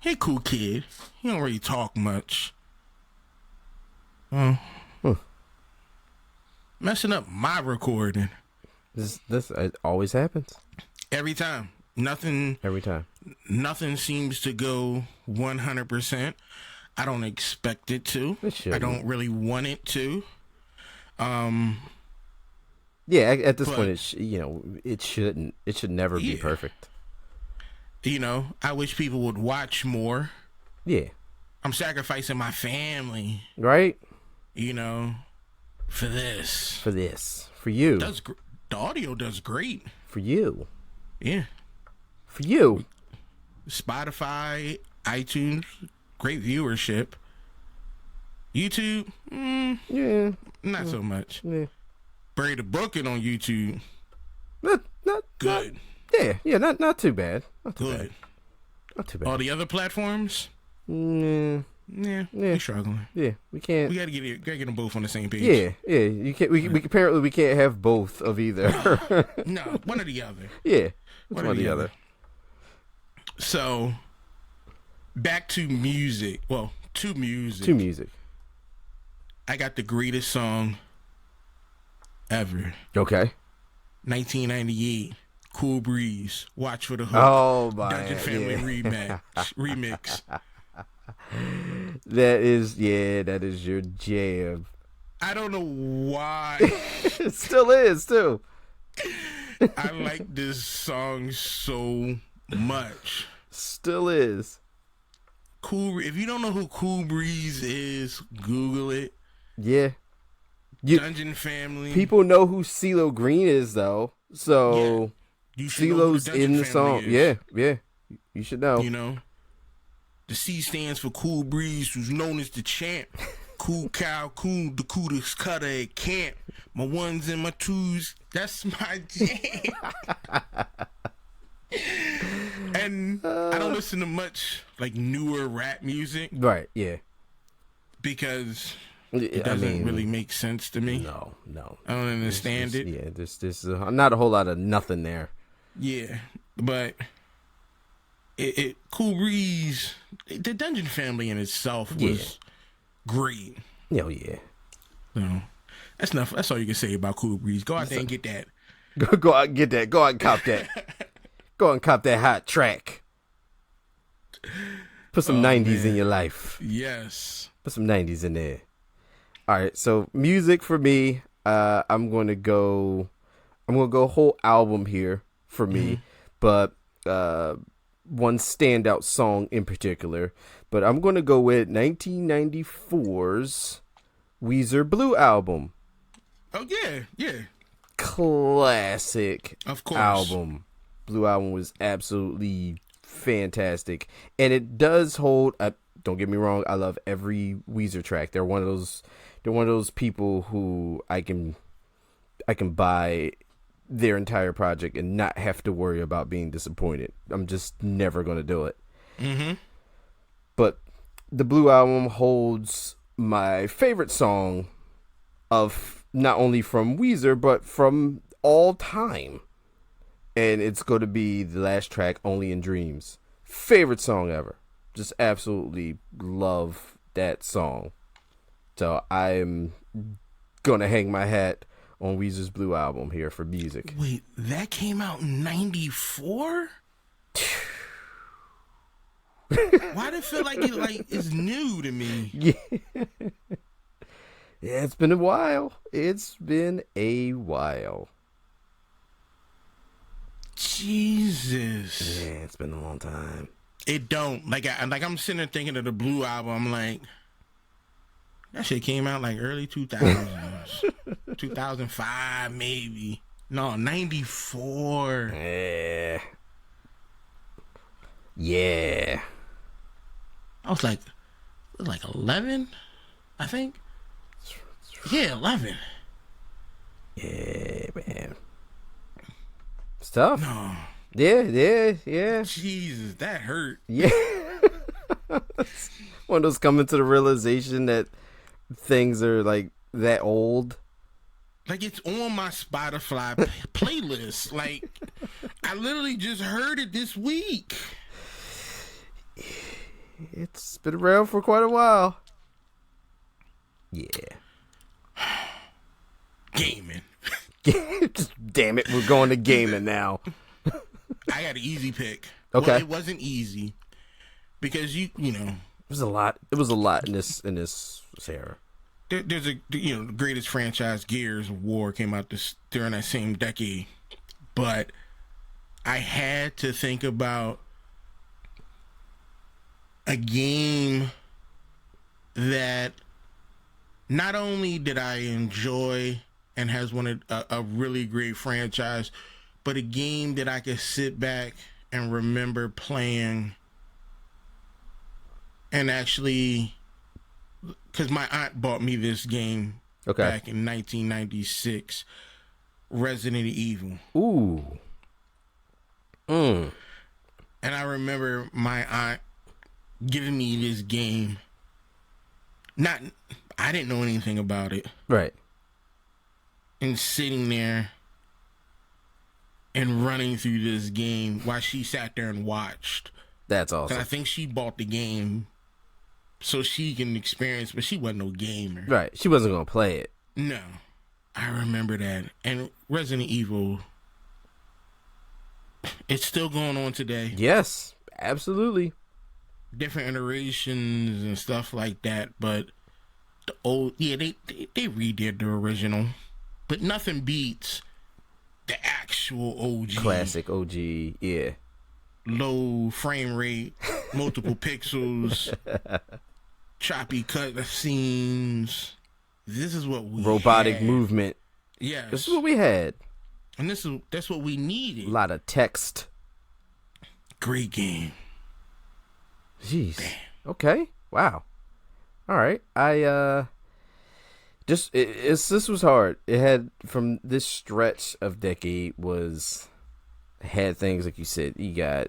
Speaker 1: Hey, cool kid. He don't really talk much. Messing up my recording.
Speaker 2: This it always happens.
Speaker 1: Every time. Nothing seems to go 100%. I don't expect it to. I don't really want it to.
Speaker 2: Yeah, at this point, it shouldn't. It should never be perfect.
Speaker 1: I wish people would watch more.
Speaker 2: Yeah.
Speaker 1: I'm sacrificing my family.
Speaker 2: Right?
Speaker 1: For this.
Speaker 2: For you.
Speaker 1: The audio does great.
Speaker 2: For you.
Speaker 1: Yeah.
Speaker 2: For you.
Speaker 1: Spotify, iTunes, great viewership. YouTube,
Speaker 2: yeah,
Speaker 1: not so much.
Speaker 2: Yeah.
Speaker 1: Bury the Booking on YouTube.
Speaker 2: Not
Speaker 1: good.
Speaker 2: Not too bad. Not too
Speaker 1: good.
Speaker 2: Bad. Not too bad.
Speaker 1: All the other platforms,
Speaker 2: yeah,
Speaker 1: we're struggling.
Speaker 2: Yeah, we can't.
Speaker 1: We gotta get them both on the same page.
Speaker 2: Yeah. You can't. We apparently we can't have both of either.
Speaker 1: No, one or the other.
Speaker 2: Yeah, one or the other.
Speaker 1: So, back to music. Well, to music.
Speaker 2: To music.
Speaker 1: I got the greatest song ever.
Speaker 2: Okay.
Speaker 1: 1998, Cool Breeze, Watch for the Hook.
Speaker 2: Oh my!
Speaker 1: Dungeon Family remix.
Speaker 2: That is your jam.
Speaker 1: I don't know why.
Speaker 2: It still is too.
Speaker 1: I like this song so much.
Speaker 2: Still is.
Speaker 1: Cool. If you don't know who Cool Breeze is, Google it.
Speaker 2: Yeah.
Speaker 1: Dungeon Family.
Speaker 2: People know who CeeLo Green is though. So CeeLo's in the song. Yeah. You should know.
Speaker 1: The C stands for Cool Breeze, who's known as the champ. Cool cow, cool, the coolest cutter at camp. My ones and my twos, that's my jam. And I don't listen to much like newer rap music.
Speaker 2: Right, yeah.
Speaker 1: Because it doesn't really make sense to me.
Speaker 2: No.
Speaker 1: I don't understand it.
Speaker 2: Yeah, there's not a whole lot of nothing there.
Speaker 1: Yeah, but Cool Breeze, the Dungeon Family in itself was great.
Speaker 2: Oh, yeah.
Speaker 1: So, that's enough. That's all you can say about Cool Breeze. Go out there and get that.
Speaker 2: Go out and get that. Go out and cop that. Go out and cop that hot track. Put some 90s in your life.
Speaker 1: Yes.
Speaker 2: Put some 90s in there. All right, so music for me, I'm going to go whole album here for me, but one standout song in particular. But I'm going to go with 1994's Weezer Blue Album.
Speaker 1: Oh, yeah.
Speaker 2: Classic
Speaker 1: of course.
Speaker 2: Album. Blue Album was absolutely fantastic. And it does hold up. Don't get me wrong, I love every Weezer track. They're one of those people who I can buy their entire project and not have to worry about being disappointed. I'm just never going to do it.
Speaker 1: Mm-hmm.
Speaker 2: But the Blue Album holds my favorite song of not only from Weezer, but from all time. And it's going to be the last track, Only in Dreams. Favorite song ever. Just absolutely love that song. So I'm going to hang my hat on Weezer's Blue Album here for music.
Speaker 1: Wait, that came out in 94? Why did it feel like it's new to me?
Speaker 2: Yeah. Yeah, it's been a while.
Speaker 1: Jesus.
Speaker 2: Yeah, it's been a long time.
Speaker 1: It don't. I'm sitting there thinking of the Blue Album. I'm like, that shit came out like early 2000s. 2005 maybe. No, 94.
Speaker 2: Yeah.
Speaker 1: I was like 11, I think. Yeah, 11.
Speaker 2: Yeah, man. It's tough.
Speaker 1: No.
Speaker 2: Yeah.
Speaker 1: Jesus, that hurt.
Speaker 2: Yeah. One of those coming to the realization that things are like that old.
Speaker 1: Like, it's on my Spotify playlist. Like, I literally just heard it this week.
Speaker 2: It's been around for quite a while. Yeah.
Speaker 1: Gaming.
Speaker 2: Just, damn it, we're going to gaming now.
Speaker 1: I got an easy pick.
Speaker 2: Okay.
Speaker 1: Well, it wasn't easy because you know
Speaker 2: it was a lot. It was a lot in this era.
Speaker 1: There's the greatest franchise, Gears of War, came out during that same decade, but I had to think about a game that not only did I enjoy and has a really great franchise, but a game that I could sit back and remember playing and actually, because my aunt bought me this game back in 1996, Resident Evil.
Speaker 2: Ooh.
Speaker 1: And I remember my aunt giving me this game. I didn't know anything about it.
Speaker 2: Right.
Speaker 1: And sitting there and running through this game while she sat there and watched.
Speaker 2: That's awesome.
Speaker 1: I think she bought the game so she can experience, but she wasn't no gamer.
Speaker 2: Right. She wasn't going to play it.
Speaker 1: No. I remember that. And Resident Evil, it's still going on today.
Speaker 2: Yes, absolutely.
Speaker 1: Different iterations and stuff like that, but the old, they redid the original, but nothing beats the actual OG.
Speaker 2: Classic OG, yeah.
Speaker 1: Low frame rate, multiple pixels, choppy cut scenes. This is what we
Speaker 2: robotic
Speaker 1: had.
Speaker 2: Movement.
Speaker 1: Yes.
Speaker 2: This is what we had.
Speaker 1: And that's what we needed.
Speaker 2: A lot of text.
Speaker 1: Great game.
Speaker 2: Jeez. Damn. Okay. Wow. All right. I This was hard. It had from this stretch of decade was had things like you said. You got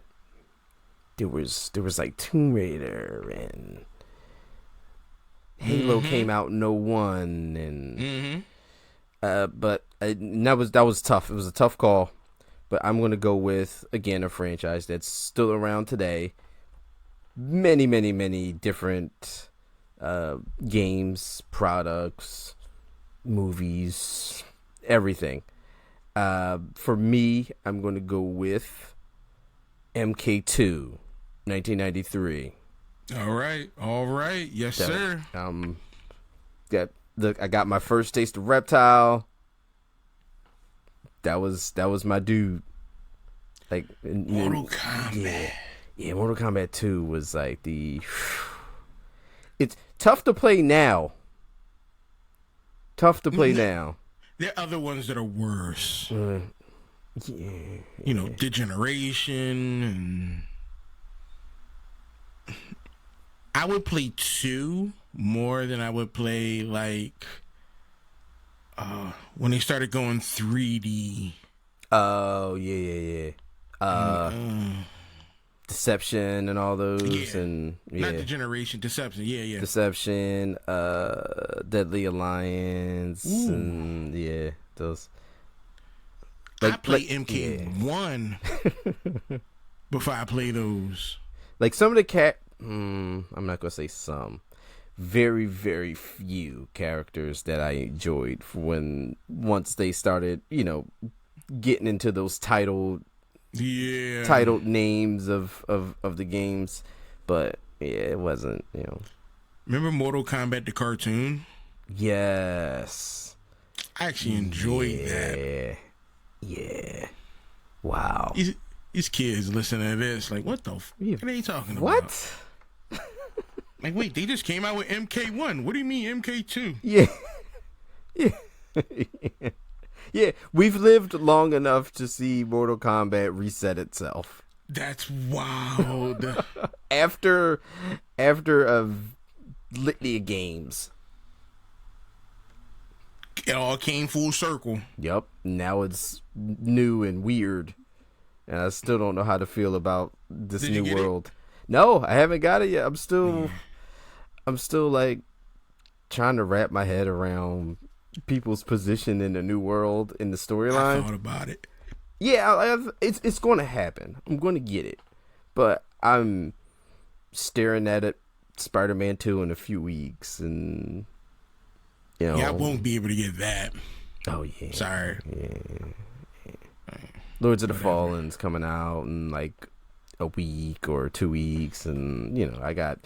Speaker 2: there was like Tomb Raider and Halo came out in '01 and but that was tough. It was a tough call, but I'm gonna go with again a franchise that's still around today. Many different games, products, movies, everything. For me, I'm going to go with MK2, 1993.
Speaker 1: All right, yes, sir.
Speaker 2: I got my first taste of Reptile. That was my dude. Like
Speaker 1: Mortal Kombat.
Speaker 2: Yeah, Mortal Kombat 2 was like it's tough to play now. Now.
Speaker 1: There are other ones that are worse.
Speaker 2: Yeah.
Speaker 1: Degeneration and I would play 2 more than I would play like when they started going 3D.
Speaker 2: Oh, yeah. Deception and all those and
Speaker 1: not Degeneration, Deception. Yeah.
Speaker 2: Deception, Deadly Alliance. Ooh. And those.
Speaker 1: I play MK1 before I play those.
Speaker 2: Like some of the I'm not gonna say some. Very, very few characters that I enjoyed once they started, getting into those titled names of the games. But it wasn't,
Speaker 1: Remember Mortal Kombat the cartoon?
Speaker 2: Yes.
Speaker 1: I actually enjoyed that.
Speaker 2: Yeah. Wow.
Speaker 1: These kids listening to this, like, what the what are they talking about?
Speaker 2: What?
Speaker 1: Like, wait, they just came out with MK1. What do you mean MK2?
Speaker 2: Yeah. Yeah, we've lived long enough to see Mortal Kombat reset itself.
Speaker 1: That's wild.
Speaker 2: after a litany of games.
Speaker 1: It all came full circle.
Speaker 2: Yep. Now it's new and weird. And I still don't know how to feel about this new world. No, I haven't got it yet. I'm still like trying to wrap my head around people's position in the new world in the storyline.
Speaker 1: I thought about it.
Speaker 2: Yeah, it's going to happen. I'm going to get it. But I'm staring at it, Spider-Man 2 in a few weeks, and
Speaker 1: Yeah, I won't be able to get that.
Speaker 2: Oh yeah.
Speaker 1: Sorry.
Speaker 2: Yeah. Lords of the Fallen's coming out in like a week or 2 weeks, and I got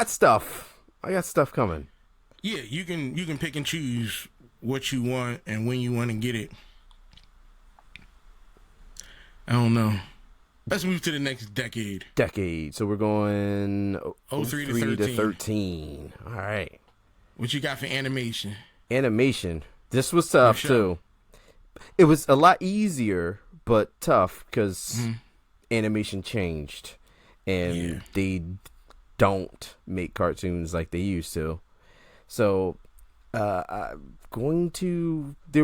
Speaker 2: stuff. I got stuff coming.
Speaker 1: Yeah, you can pick and choose what you want and when you want to get it. I don't know. Let's move to the next decade.
Speaker 2: So we're going
Speaker 1: 03
Speaker 2: to 13. All right.
Speaker 1: What you got for animation?
Speaker 2: This was tough too. It was a lot easier, but tough because animation changed, and they don't make cartoons like they used to. So, there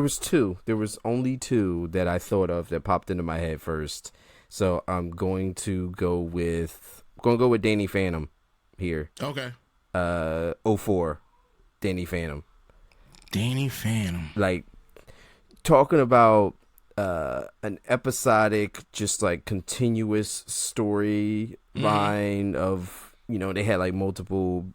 Speaker 2: was only 2 that I thought of that popped into my head first. So I'm going to go with Danny Phantom here.
Speaker 1: Okay.
Speaker 2: 04, Danny Phantom. Like, talking about an episodic, just like continuous storyline of, they had like multiple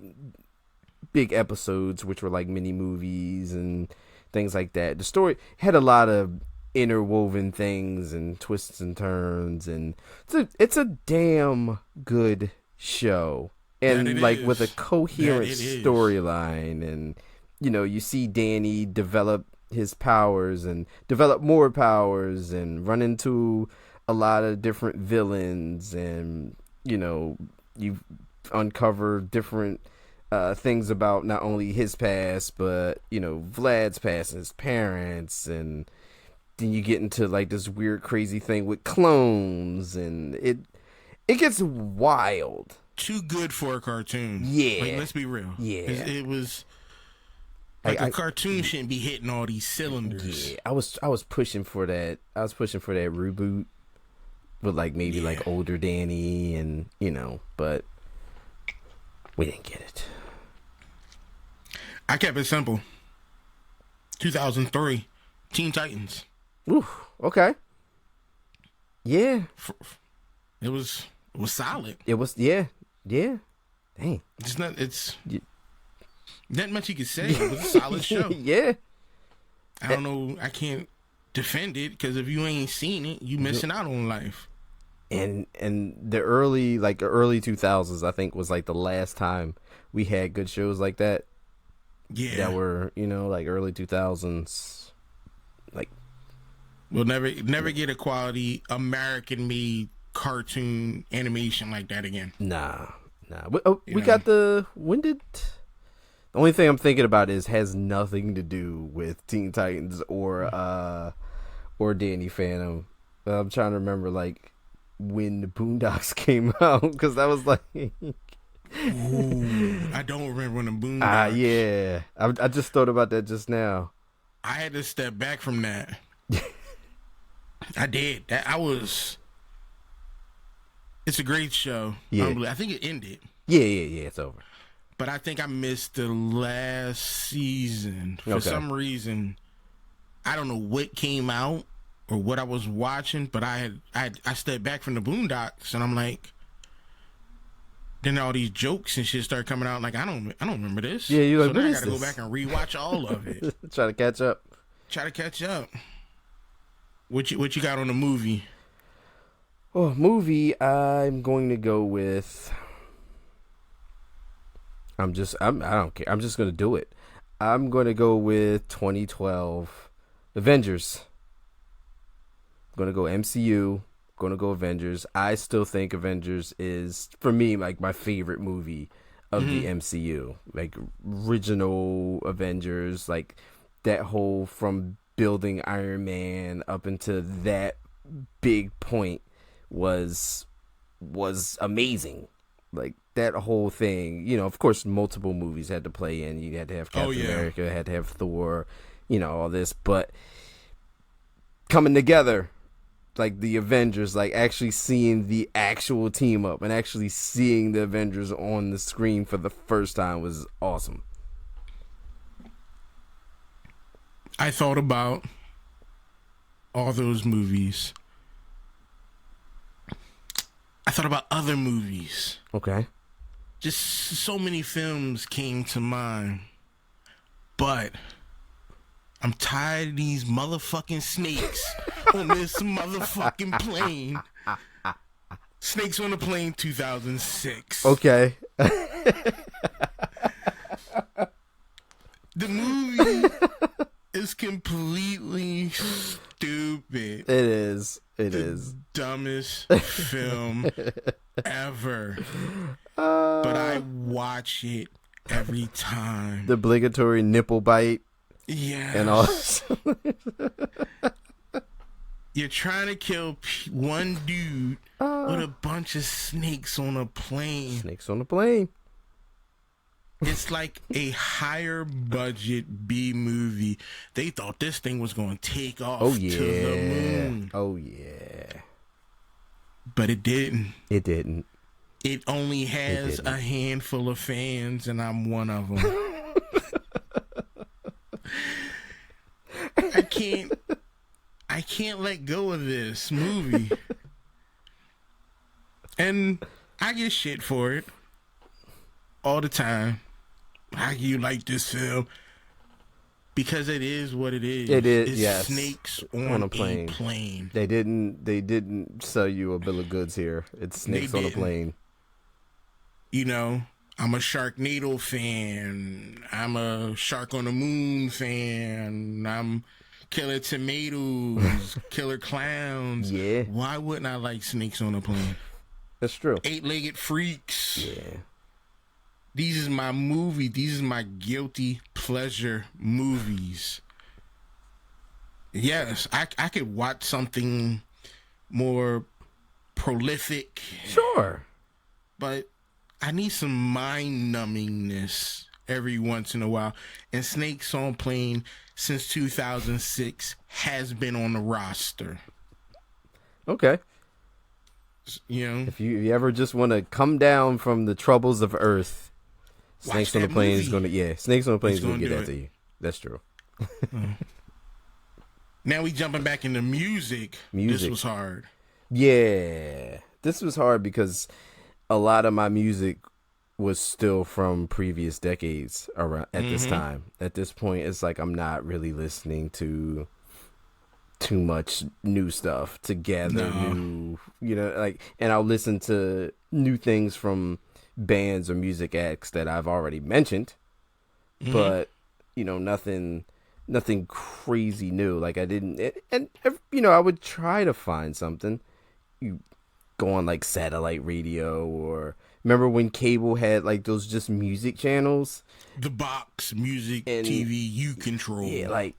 Speaker 2: big episodes, which were like mini movies and things like that. The story had a lot of interwoven things and twists and turns, and it's a damn good show, and like with a coherent storyline, and you see Danny develop his powers and develop more powers and run into a lot of different villains, and you uncover different things about not only his past, but Vlad's past and his parents, and then you get into like this weird crazy thing with clones, and it gets wild.
Speaker 1: Too good for a cartoon.
Speaker 2: Yeah,
Speaker 1: like, let's be real.
Speaker 2: Yeah,
Speaker 1: it was Like a cartoon shouldn't be hitting all these cylinders.
Speaker 2: Yeah, I was pushing for that. I was pushing for that reboot with like maybe like older Danny and but we didn't get it.
Speaker 1: I kept it simple. 2003, Teen Titans.
Speaker 2: Ooh, okay. Yeah.
Speaker 1: It was solid.
Speaker 2: It was yeah. Dang.
Speaker 1: Not much you could say. It was a solid show.
Speaker 2: Yeah.
Speaker 1: I don't know. I can't defend it because if you ain't seen it, you missing out on life.
Speaker 2: And the early 2000s, I think, was like the last time we had good shows like that.
Speaker 1: Yeah.
Speaker 2: That were like early 2000s. Like
Speaker 1: we'll never get a quality American-made cartoon animation like that again.
Speaker 2: Nah. We got the only thing I'm thinking about has nothing to do with Teen Titans or Danny Phantom. I'm trying to remember like when the Boondocks came out because that was like.
Speaker 1: Ooh, I don't remember when the Boondocks.
Speaker 2: Yeah, I just thought about that just now.
Speaker 1: I had to step back from that. I did. It's a great show.
Speaker 2: Yeah.
Speaker 1: I think it ended.
Speaker 2: Yeah. It's over.
Speaker 1: But I think I missed the last season for some reason. I don't know what came out or what I was watching, but I stepped back from the Boondocks and I'm like, then all these jokes and shit start coming out. Like I don't remember this.
Speaker 2: Yeah, you like.
Speaker 1: So now I gotta go back and rewatch all of it.
Speaker 2: Try to catch up.
Speaker 1: What you got on the movie?
Speaker 2: Oh, movie. I'm going to go with. I don't care. I'm just gonna do it. I'm gonna go with 2012 Avengers. I'm gonna go MCU. Gonna go Avengers. I still think Avengers is, for me, like my favorite movie of the MCU. Like original Avengers, like that whole from building Iron Man up into that big point was amazing. Like that whole thing, of course multiple movies had to play in. You had to have Captain America, had to have Thor, all this, but coming together, like the Avengers, like actually seeing the actual team up and actually seeing the Avengers on the screen for the first time was awesome.
Speaker 1: I thought about all those movies. I thought about other movies.
Speaker 2: Okay.
Speaker 1: Just so many films came to mind. But I'm tired of these motherfucking snakes on this motherfucking plane. Snakes on the Plane 2006.
Speaker 2: Okay.
Speaker 1: The movie is completely stupid.
Speaker 2: It is. The
Speaker 1: dumbest film ever. But I watch it every time.
Speaker 2: The obligatory nipple bite.
Speaker 1: Yeah.
Speaker 2: And all.
Speaker 1: You're trying to kill one dude with a bunch of snakes on a plane.
Speaker 2: Snakes on a plane.
Speaker 1: It's like a higher budget B movie. They thought this thing was going to take off to the moon.
Speaker 2: Oh, yeah.
Speaker 1: But it didn't.
Speaker 2: It didn't.
Speaker 1: It only has a handful of fans, and I'm one of them. I can't let go of this movie. And I get shit for it all the time. How can you like this film? Because it is what it is.
Speaker 2: It is.
Speaker 1: It's
Speaker 2: yes.
Speaker 1: snakes on a plane.
Speaker 2: They didn't sell you a bill of goods here. It's snakes on a plane.
Speaker 1: I'm a Sharknado fan. I'm a Shark on the Moon fan. I'm Killer Tomatoes, Killer Clowns.
Speaker 2: Yeah.
Speaker 1: Why wouldn't I like Snakes on a Plane?
Speaker 2: That's true.
Speaker 1: Eight-Legged Freaks.
Speaker 2: Yeah.
Speaker 1: These is my movie. These is my guilty pleasure movies. Yes, I could watch something more prolific.
Speaker 2: Sure.
Speaker 1: But I need some mind-numbingness every once in a while. And Snakes on Plane since 2006 has been on the roster.
Speaker 2: Okay.
Speaker 1: You know,
Speaker 2: if you ever just want to come down from the troubles of Earth, Snakes on the Plane is going to Snakes on the Plane is going to get that to you. That's true.
Speaker 1: Now we jumping back into music. This was hard.
Speaker 2: Yeah, this was hard because a lot of my music was still from previous decades around at this time. At this point, it's like I'm not really listening to too much new stuff to gather new, and I'll listen to new things from bands or music acts that I've already mentioned, but nothing crazy new. Like I didn't, and I would try to find something. You go on like satellite radio, or remember when cable had like those just music channels,
Speaker 1: the box music and TV you control.
Speaker 2: Yeah, like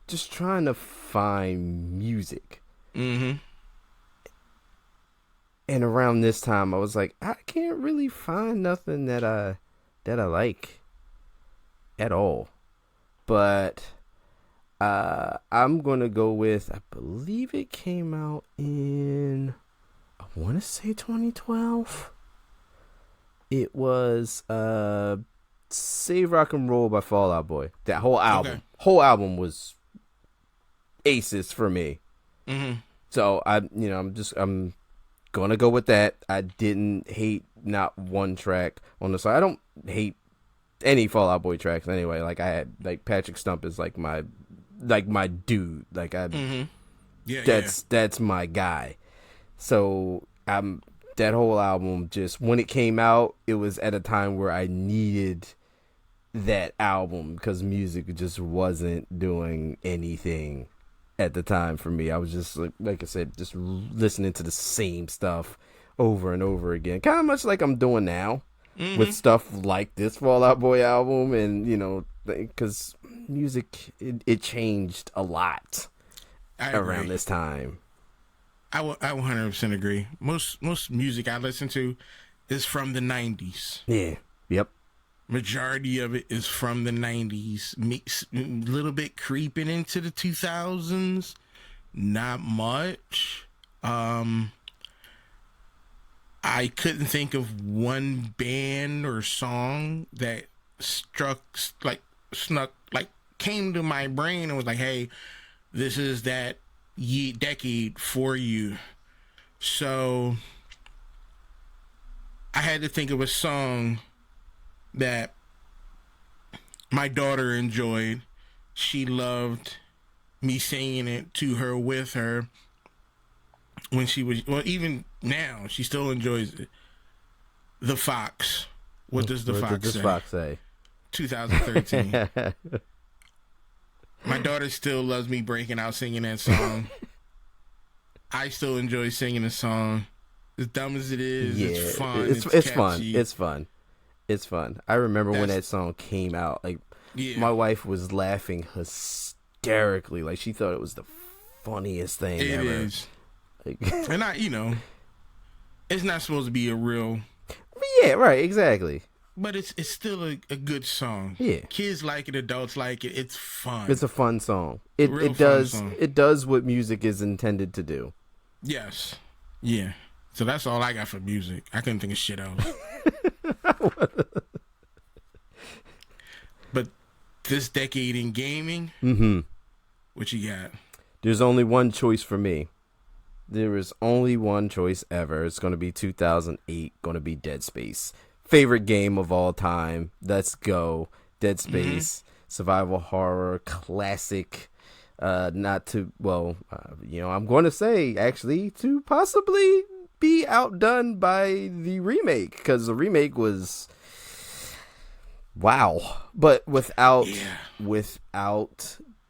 Speaker 2: just trying to find music. And around this time, I was like, I can't really find nothing that I like at all. But I'm gonna go with, I believe it came out in, I want to say 2012. It was Save Rock and Roll by Fall Out Boy. That whole album was aces for me. So I'm gonna go with that. I didn't hate not one track on the side. I don't hate any Fall Out Boy tracks anyway. Like I had, like, Patrick Stump is like my dude. Like that's my guy. So that whole album, just when it came out, it was at a time where I needed that album because music just wasn't doing anything at the time for me. I was just like I said, just listening to the same stuff over and over again, kind of much like I'm doing now with stuff like this Fall Out Boy album. And because music, it changed a lot around this time.
Speaker 1: I 100% agree. Most music I listen to is from the 90s.
Speaker 2: Yeah. Yep.
Speaker 1: Majority of it is from the 90s. Mix a little bit creeping into the 2000s. Not much. I couldn't think of one band or song that came to my brain and was like, hey, this is that decade for you. So I had to think of a song that my daughter enjoyed. She loved me singing it to her, with her, when she was, even now she still enjoys it. The Fox. What does the Fox say? 2013. My daughter still loves me breaking out singing that song. I still enjoy singing the song. As dumb as it is, it's fun.
Speaker 2: It's fun. It's fun. I remember when that song came out. Like, my wife was laughing hysterically. Like, she thought it was the funniest thing ever. It is. Like,
Speaker 1: and it's not supposed to be a real.
Speaker 2: Yeah, right. Exactly.
Speaker 1: But it's still a good song.
Speaker 2: Yeah.
Speaker 1: Kids like it, adults like it. It's fun.
Speaker 2: It's a fun song. It does what music is intended to do.
Speaker 1: Yes. Yeah. So that's all I got for music. I couldn't think of shit else. But this decade in gaming, what you got?
Speaker 2: There's only one choice for me. There is only one choice ever. It's going to be 2008, going to be Dead Space. Favorite game of all time. Let's go. Dead Space, survival horror, classic. I'm going to say, actually, to possibly be outdone by the remake, because the remake was wow. But without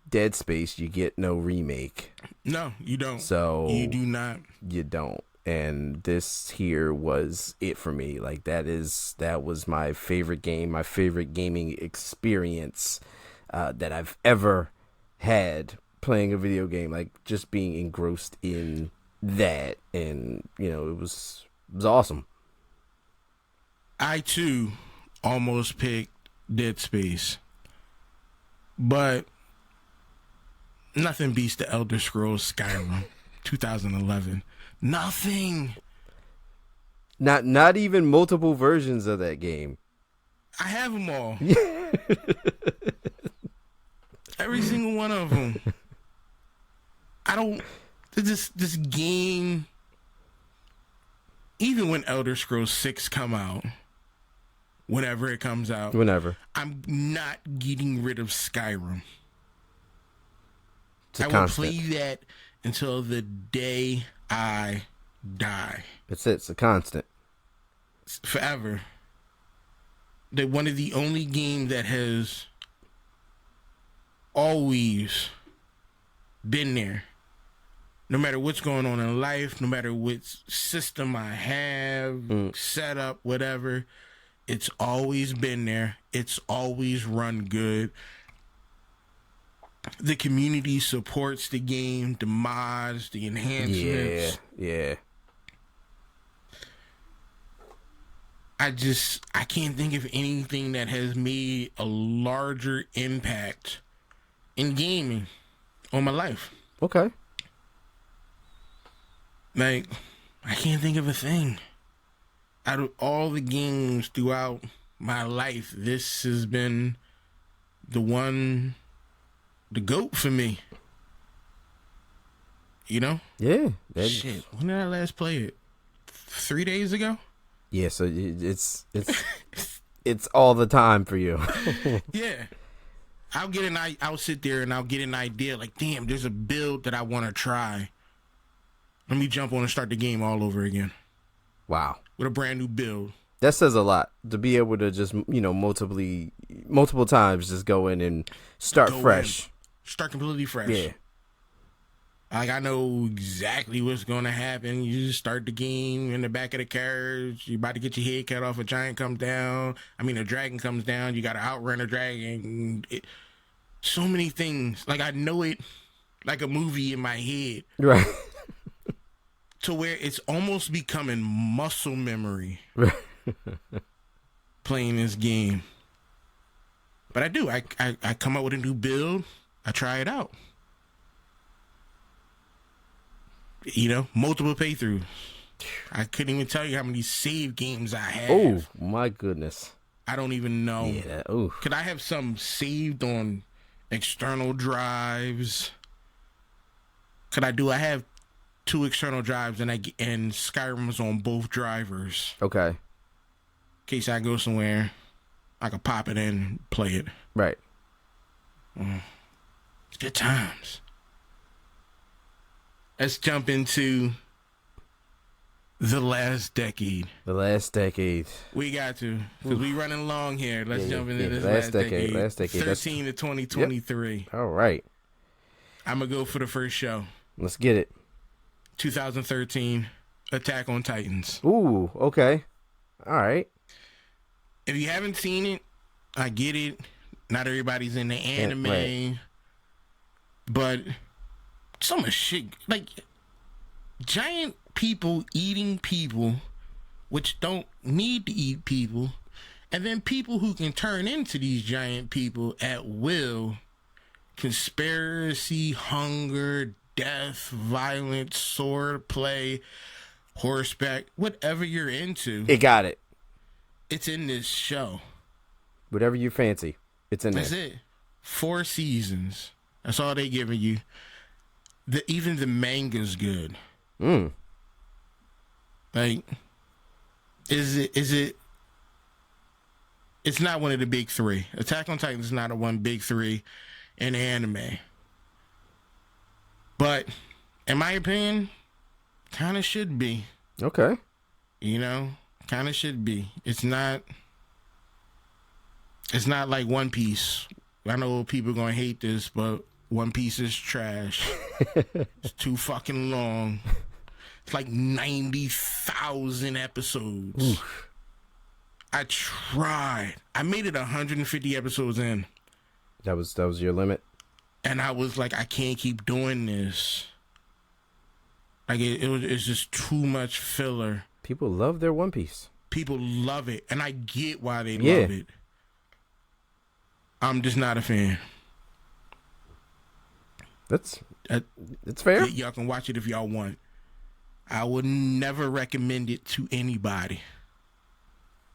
Speaker 2: Dead Space, you get no remake.
Speaker 1: No, you don't.
Speaker 2: So
Speaker 1: you do not.
Speaker 2: You don't. And this here was it for me. Like, that was my favorite game, my favorite gaming experience that I've ever had playing a video game. Like, just being engrossed in that, and it was awesome.
Speaker 1: I too almost picked Dead Space. But nothing beats the Elder Scrolls Skyrim 2011. Nothing.
Speaker 2: Not even multiple versions of that game.
Speaker 1: I have them all. Every single one of them. I don't. This game. Even when Elder Scrolls 6 come out, whenever it comes out, I'm not getting rid of Skyrim. I will play that until the day I die.
Speaker 2: It's a constant.
Speaker 1: Forever. They're one of the only games that has always been there. No matter what's going on in life, no matter what system I have, set up, whatever, it's always been there. It's always run good. The community supports the game, the mods, the enhancements.
Speaker 2: Yeah.
Speaker 1: I can't think of anything that has made a larger impact in gaming on my life.
Speaker 2: Okay.
Speaker 1: Like, I can't think of a thing. Out of all the games throughout my life, this has been the GOAT for me. You know?
Speaker 2: Yeah.
Speaker 1: Shit, when did I last play it? 3 days ago?
Speaker 2: Yeah, so it's all the time for you.
Speaker 1: Yeah. I'll sit there and I'll get an idea like, damn, there's a build that I want to try. Let me jump on and start the game all over again.
Speaker 2: Wow.
Speaker 1: With a brand new build.
Speaker 2: That says a lot to be able to just, multiple times just go in and start fresh.
Speaker 1: Start completely fresh.
Speaker 2: Yeah.
Speaker 1: Like, I know exactly what's going to happen. You just start the game in the back of the carriage. You're about to get your head cut off. A dragon comes down. You got to outrun a dragon. So many things. Like, I know it like a movie in my head.
Speaker 2: Right.
Speaker 1: To where it's almost becoming muscle memory playing this game. But I do. I come up with a new build. I try it out. Multiple playthroughs. I couldn't even tell you how many save games I have.
Speaker 2: Oh, my goodness.
Speaker 1: I don't even know.
Speaker 2: Yeah.
Speaker 1: Could I have some saved on external drives? I have 2 external drives, and Skyrim was on both drivers.
Speaker 2: Okay.
Speaker 1: In case I go somewhere, I could pop it in and play it.
Speaker 2: Right.
Speaker 1: It's good times. Let's jump into the last decade. We got to, because we running long here. Let's jump into this last decade. 13 to 2023.
Speaker 2: Yep. All right.
Speaker 1: I'm going to go for the first show.
Speaker 2: Let's get it.
Speaker 1: 2013, Attack on Titans.
Speaker 2: Ooh, okay. All right.
Speaker 1: If you haven't seen it, I get it. Not everybody's in the anime. Right. But so much shit. Like, giant people eating people, which don't need to eat people. And then people who can turn into these giant people at will. Conspiracy, hunger, death, violence, sword play, horseback, whatever you're into.
Speaker 2: It got it.
Speaker 1: It's in this show.
Speaker 2: Whatever you fancy, it's in there.
Speaker 1: That's it. 4 seasons. That's all they giving you. Even the manga's good. Like, is it? It's not one of the big 3. Attack on Titan is not a one big 3 in anime. But, in my opinion, kind of should be.
Speaker 2: Okay.
Speaker 1: Kind of should be. It's not like One Piece. I know people are going to hate this, but One Piece is trash. It's too fucking long. It's like 90,000 episodes. Oof. I tried. I made it 150 episodes in.
Speaker 2: That was your limit?
Speaker 1: And I was like, I can't keep doing this. Like, it's just too much filler.
Speaker 2: People love their One Piece.
Speaker 1: People love it. And I get why they love it. I'm just not a fan.
Speaker 2: That's fair.
Speaker 1: Y'all can watch it if y'all want. I would never recommend it to anybody.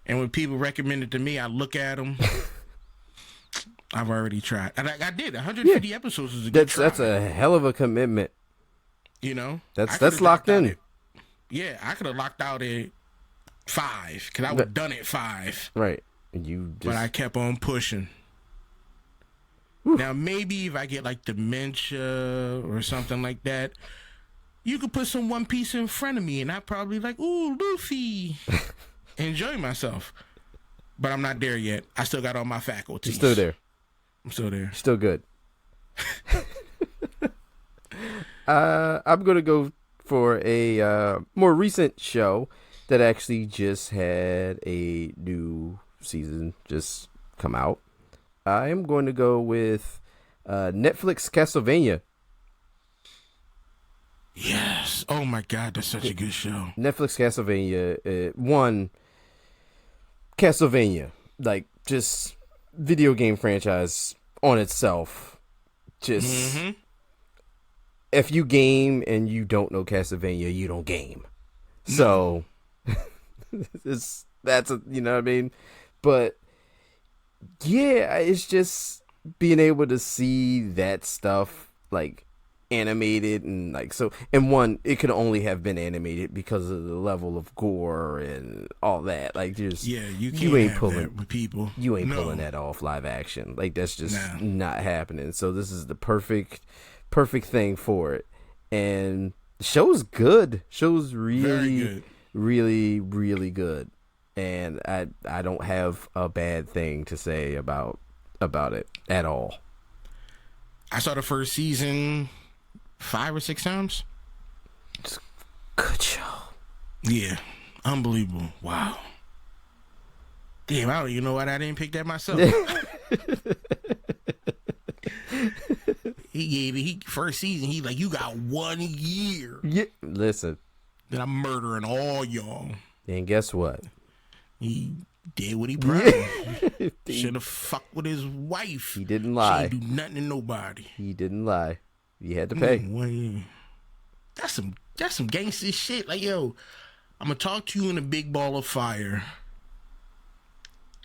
Speaker 1: And when people recommend it to me, I look at them. I've already tried. And I did. 150 episodes is a good try.
Speaker 2: That's a hell of a commitment.
Speaker 1: You know?
Speaker 2: That's locked in.
Speaker 1: Yeah, I could have locked out at 5 because I would have done it 5.
Speaker 2: Right.
Speaker 1: But I kept on pushing. Whew. Now, maybe if I get like dementia or something like that, you could put some One Piece in front of me and I'd probably like, ooh, Luffy. Enjoy myself. But I'm not there yet. I still got all my faculties.
Speaker 2: You're still there.
Speaker 1: I'm still there.
Speaker 2: Still good. I'm going to go for a more recent show that actually just had a new season just come out. I am going to go with Netflix Castlevania.
Speaker 1: Yes. Oh my God, that's such a good show.
Speaker 2: Netflix Castlevania. Castlevania, like just video game franchise on itself. Just if you game and you don't know Castlevania, you don't game. So that's you know what I mean? But yeah, it's just being able to see that stuff like animated and like so. And one, it could only have been animated because of the level of gore and all that. Like just
Speaker 1: you ain't pulling that with people.
Speaker 2: You ain't pulling that off live action. Like that's just not happening. So this is the perfect thing for it. And the show's good. Show's really good. Really, really good. And I don't have a bad thing to say about it at all.
Speaker 1: I saw the first season 5 or 6 times.
Speaker 2: It's a good show.
Speaker 1: Yeah. Unbelievable. Wow. Damn, I don't even know why I didn't pick that myself. He first season, he like, you got 1 year.
Speaker 2: Yeah. Listen.
Speaker 1: That I'm murdering all y'all.
Speaker 2: And guess what?
Speaker 1: He did what he promised. Should have fucked with his wife.
Speaker 2: He didn't lie.
Speaker 1: She ain't do nothing to nobody.
Speaker 2: He didn't lie. He had to pay.
Speaker 1: That's some gangster shit. Like, yo, I'm gonna talk to you in a big ball of fire.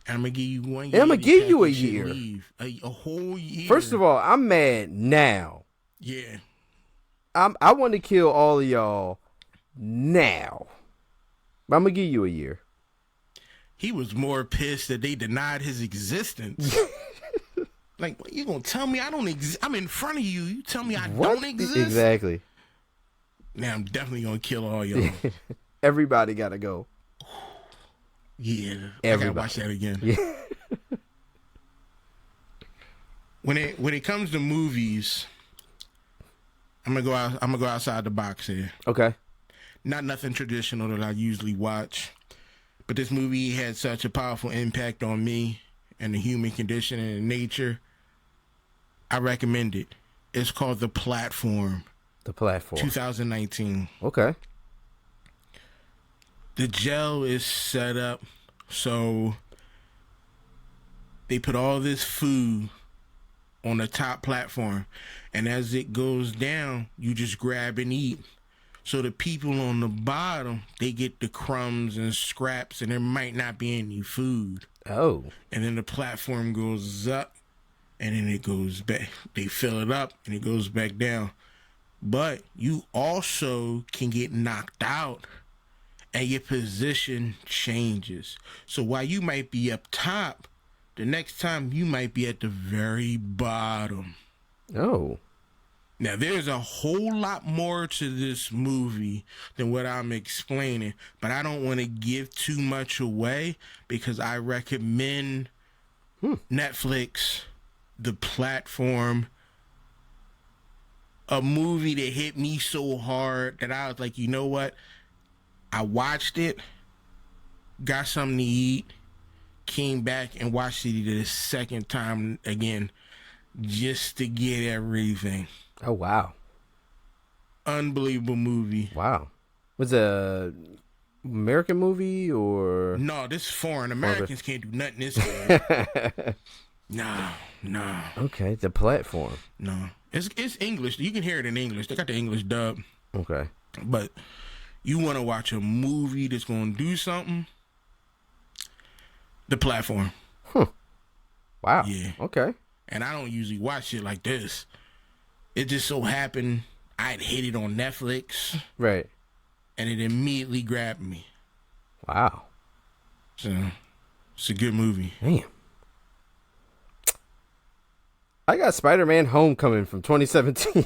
Speaker 1: And I'm gonna give you 1 year.
Speaker 2: And I'm gonna give you a year.
Speaker 1: A whole year.
Speaker 2: First of all, I'm mad now.
Speaker 1: Yeah.
Speaker 2: I want to kill all of y'all now. But I'm gonna give you a year.
Speaker 1: He was more pissed that they denied his existence. Like, what, you gonna tell me I don't exist? I'm in front of you. You tell me I don't exist?
Speaker 2: Exactly.
Speaker 1: Now I'm definitely gonna kill all y'all.
Speaker 2: Everybody gotta go.
Speaker 1: Yeah, I gotta watch that again.
Speaker 2: Yeah.
Speaker 1: When it comes to movies, I'm gonna go outside the box here.
Speaker 2: Okay.
Speaker 1: Not nothing traditional that I usually watch, but this movie had such a powerful impact on me and the human condition and nature. I recommend it. It's called The Platform.
Speaker 2: The Platform.
Speaker 1: 2019.
Speaker 2: Okay.
Speaker 1: The jail is set up so they put all this food on the top platform, and as it goes down, you just grab and eat. So the people on the bottom, they get the crumbs and scraps, and there might not be any food.
Speaker 2: Oh.
Speaker 1: And then the platform goes up, and then it goes back. They fill it up, and it goes back down. But you also can get knocked out, and your position changes. So while you might be up top, the next time you might be at the very bottom.
Speaker 2: Oh.
Speaker 1: Now, there's a whole lot more to this movie than what I'm explaining, but I don't want to give too much away because I recommend Netflix, The Platform, a movie that hit me so hard that I was like, you know what? I watched it, got something to eat, came back and watched it the second time again just to get everything.
Speaker 2: Oh, wow.
Speaker 1: Unbelievable movie.
Speaker 2: Wow. Was it an American movie or?
Speaker 1: No, this is foreign. Americans can't do nothing this good. No, no,
Speaker 2: Okay, the platform.
Speaker 1: no. It's English. You can hear it in English. They got the English dub.
Speaker 2: Okay.
Speaker 1: But you want to watch a movie that's going to do something? The Platform.
Speaker 2: Wow.
Speaker 1: Yeah.
Speaker 2: Okay.
Speaker 1: And I don't usually watch shit like this. It just so happened I'd hit it on Netflix.
Speaker 2: Right.
Speaker 1: And it immediately grabbed me.
Speaker 2: Wow.
Speaker 1: So, it's a good movie.
Speaker 2: Damn. I got Spider-Man Homecoming from 2017.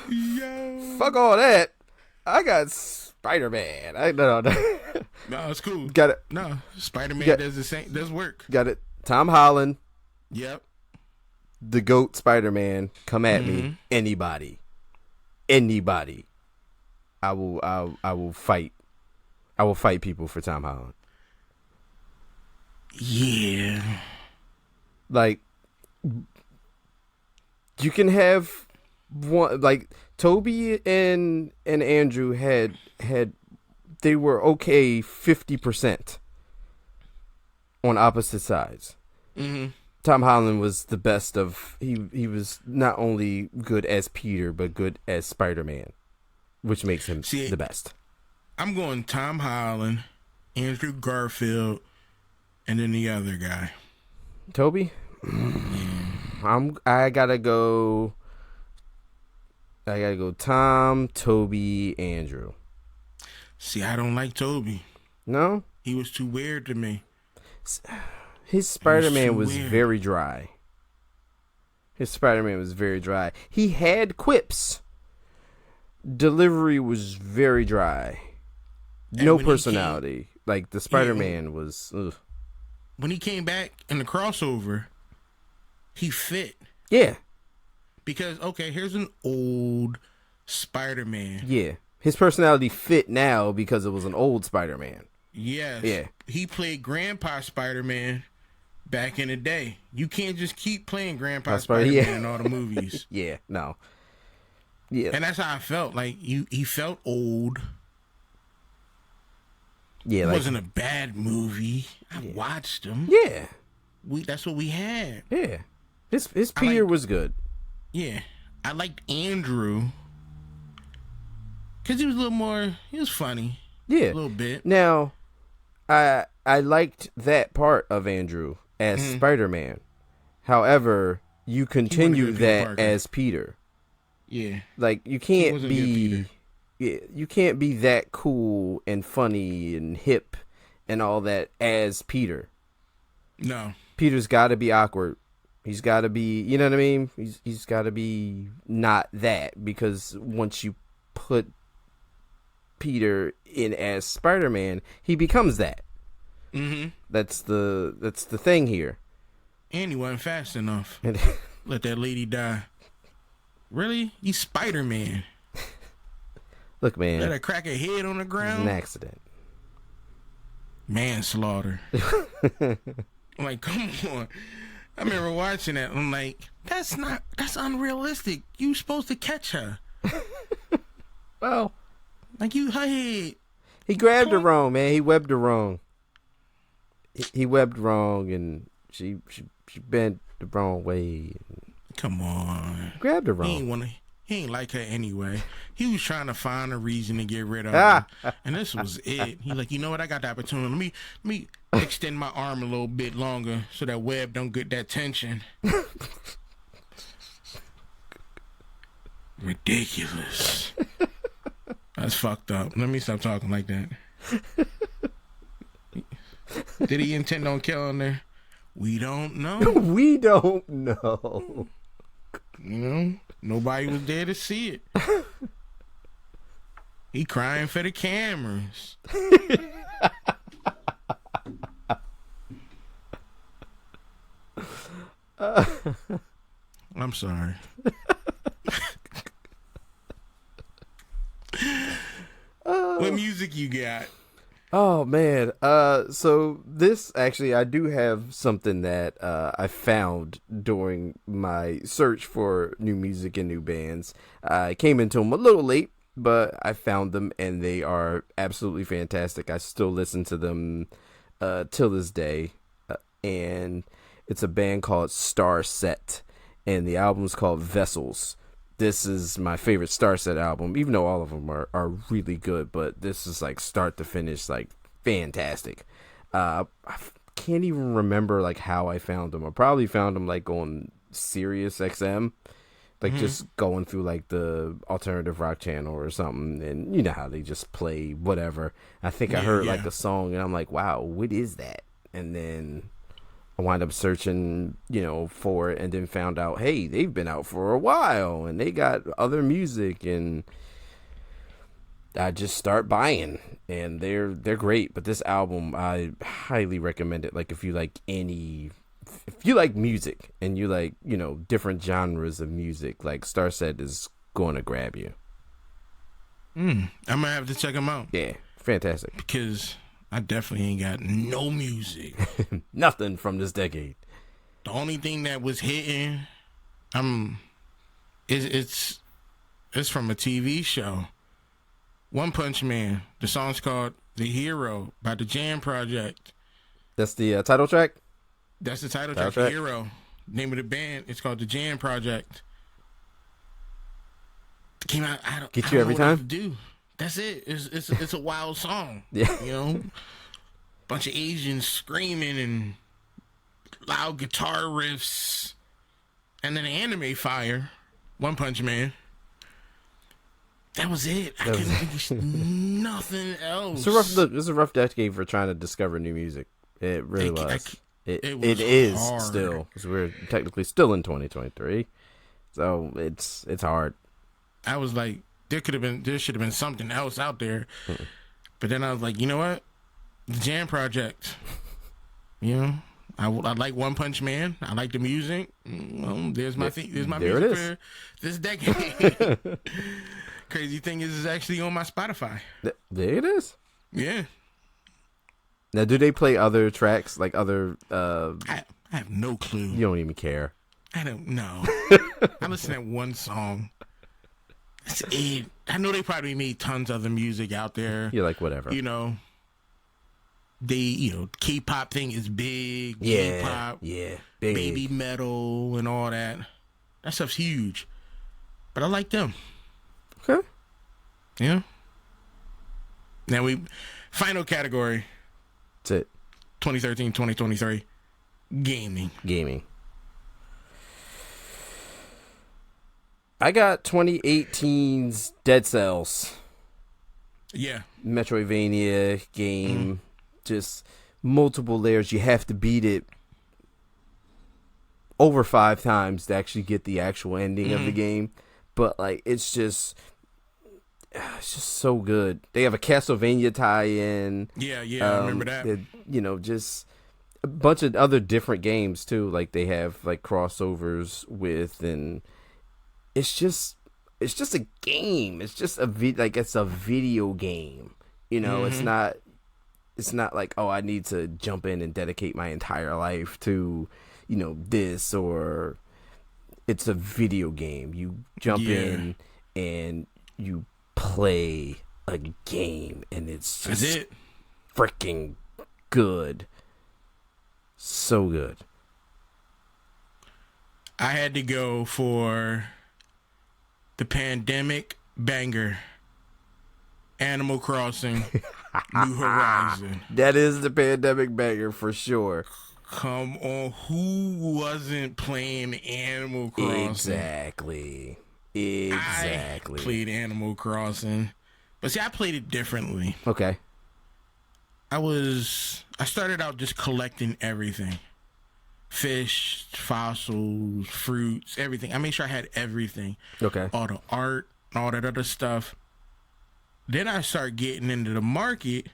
Speaker 1: Yo.
Speaker 2: Fuck all that. I got Spider-Man. No.
Speaker 1: No, it's cool.
Speaker 2: Got it.
Speaker 1: No, Spider-Man does the same. Does work.
Speaker 2: Got it. Tom Holland.
Speaker 1: Yep.
Speaker 2: The GOAT Spider-Man. Come at me. Anybody. I will fight. I will fight people for Tom Holland.
Speaker 1: Yeah.
Speaker 2: Like, you can have one, like Toby and Andrew had they were okay 50% on opposite sides.
Speaker 1: Mm-hmm.
Speaker 2: Tom Holland was the best of. He was not only good as Peter but good as Spider-Man, which makes him the best.
Speaker 1: I'm going Tom Holland, Andrew Garfield, and then the other guy.
Speaker 2: Toby? I gotta go Tom, Toby, Andrew.
Speaker 1: See, I don't like Toby.
Speaker 2: No?
Speaker 1: He was too weird to me.
Speaker 2: His Spider-Man was
Speaker 1: weird.
Speaker 2: very dry. He had quips. Delivery was very dry. No personality. Like the Spider-Man was. Ugh.
Speaker 1: When he came back in the crossover, he fit.
Speaker 2: Yeah.
Speaker 1: Because here's an old Spider-Man.
Speaker 2: Yeah. His personality fit now because it was an old Spider-Man.
Speaker 1: Yes.
Speaker 2: Yeah.
Speaker 1: He played Grandpa Spider-Man back in the day. You can't just keep playing Grandpa Spider-Man in all the movies.
Speaker 2: Yeah. No. Yeah.
Speaker 1: And that's how I felt. Like he felt old.
Speaker 2: Yeah,
Speaker 1: it wasn't a bad movie. I watched him.
Speaker 2: Yeah,
Speaker 1: that's what we had.
Speaker 2: Yeah, his Peter was good.
Speaker 1: Yeah, I liked Andrew because he was a little more. He was funny.
Speaker 2: Yeah,
Speaker 1: a little bit.
Speaker 2: Now, I liked that part of Andrew as Spider-Man. However, you continue that as Peter.
Speaker 1: Yeah,
Speaker 2: like you can't be. Yeah, you can't be that cool and funny and hip and all that as Peter.
Speaker 1: No.
Speaker 2: Peter's got to be awkward. He's got to be, you know what I mean? He's got to be not that, because once you put Peter in as Spider-Man, he becomes that.
Speaker 1: Mm-hmm.
Speaker 2: That's the thing here.
Speaker 1: And he wasn't fast enough. Let that lady die. Really? He's Spider-Man.
Speaker 2: Look, man.
Speaker 1: Let her crack her head on the ground.
Speaker 2: It was an accident.
Speaker 1: Manslaughter. I'm like, come on. I remember watching that. I'm like, that's unrealistic. You supposed to catch her.
Speaker 2: Well,
Speaker 1: like her head.
Speaker 2: He grabbed her wrong, man. He webbed her wrong. He webbed wrong, and she bent the wrong way.
Speaker 1: Come on.
Speaker 2: Grabbed her wrong.
Speaker 1: He ain't like her anyway. He was trying to find a reason to get rid of her. And this was it. He like, you know what? I got the opportunity. Let me extend my arm a little bit longer so that web don't get that tension. Ridiculous. That's fucked up. Let me stop talking like that. Did he intend on killing her? We don't know.
Speaker 2: We don't know.
Speaker 1: You know? Nobody was there to see it. He crying for the cameras. I'm sorry. What music you got?
Speaker 2: Oh man. So this actually, I do have something that I found during my search for new music and new bands. I came into them a little late, but I found them and they are absolutely fantastic. I still listen to them till this day. And it's a band called Starset, and the album's called Vessels. This is my favorite Starset album, even though all of them are really good, but this is like start to finish, like fantastic. I can't even remember like how I found them. I probably found them like on Sirius XM, like just going through like the alternative rock channel or something, and you know how they just play whatever. I think I heard like a song and I'm like, wow, what is that? And then I wound up searching, for it, and then found out, hey, they've been out for a while and they got other music, and I just start buying, and they're great. But this album, I highly recommend it. Like if you like music and you like, different genres of music, like Starset is going to grab you.
Speaker 1: I'm gonna have to check them out.
Speaker 2: Yeah, fantastic.
Speaker 1: Because I definitely ain't got no music.
Speaker 2: Nothing from this decade.
Speaker 1: The only thing that was hitting, it's from a TV show. One Punch Man. The song's called "The Hero" by the Jam Project.
Speaker 2: That's the title track.
Speaker 1: That's the title track. The Hero. Name of the band. It's called the Jam Project. Came out. I don't
Speaker 2: get you every time.
Speaker 1: To do. That's it. It's a wild song.
Speaker 2: Yeah.
Speaker 1: Bunch of Asians screaming and loud guitar riffs, and then anime fire. One Punch Man. That was it. I couldn't think of nothing else.
Speaker 2: It's a rough decade for trying to discover new music. It really was. It is hard. Still, because we're technically still in 2023, so it's hard. I
Speaker 1: was like, there should have been something else out there, but then I was like, you know what, the Jam Project. I like One Punch Man. I like the music. Well, there's my music for this decade. Crazy thing is, it's actually on my Spotify.
Speaker 2: There it is.
Speaker 1: Yeah.
Speaker 2: Now, do they play other tracks, like other...
Speaker 1: I have no clue.
Speaker 2: You don't even care.
Speaker 1: I don't know. I listen to one song. That's it. I know they probably made tons of other music out there.
Speaker 2: You're like, whatever.
Speaker 1: K-pop thing is big.
Speaker 2: Yeah.
Speaker 1: K-pop.
Speaker 2: Yeah.
Speaker 1: Big. Baby metal and all that. That stuff's huge. But I like them.
Speaker 2: Okay.
Speaker 1: Yeah. Now final category.
Speaker 2: That's it.
Speaker 1: 2013, 2023. Gaming.
Speaker 2: I got 2018's Dead Cells.
Speaker 1: Yeah.
Speaker 2: Metroidvania game. Just multiple layers. You have to beat it over 5 times to actually get the actual ending of the game. But like it's just so good. They have a Castlevania tie-in.
Speaker 1: Yeah, I remember that.
Speaker 2: Just a bunch of other different games too. Like they have like crossovers with, and it's just a game. It's just it's a video game. It's not like, oh, I need to jump in and dedicate my entire life to, this, or it's a video game. You jump in and you play a game, and it's just freaking good. So good.
Speaker 1: I had to go for the pandemic banger, Animal Crossing New Horizon.
Speaker 2: That is the pandemic banger for sure.
Speaker 1: Come on, who wasn't playing Animal Crossing?
Speaker 2: Exactly.
Speaker 1: I played Animal Crossing. But see, I played it differently.
Speaker 2: Okay.
Speaker 1: I started out just collecting everything. Fish, fossils, fruits, everything. I made sure I had everything.
Speaker 2: Okay.
Speaker 1: All the art, all that other stuff. Then I start getting into the market,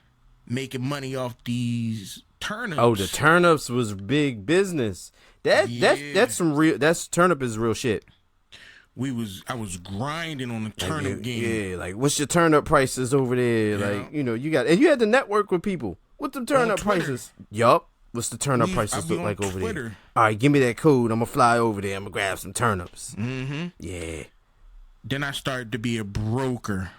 Speaker 1: making money off these turnips.
Speaker 2: Oh, the turnips was big business. That's some real. Turnip is real shit.
Speaker 1: I was grinding on the turnip game.
Speaker 2: Yeah, like what's your turnip prices over there? Yeah. Like you had to network with people. What's the turnip prices? Yup. What's the turnip prices look like over there? All right, give me that code. I'm gonna fly over there. I'm gonna grab some turnips.
Speaker 1: Mm-hmm.
Speaker 2: Yeah.
Speaker 1: Then I started to be a broker.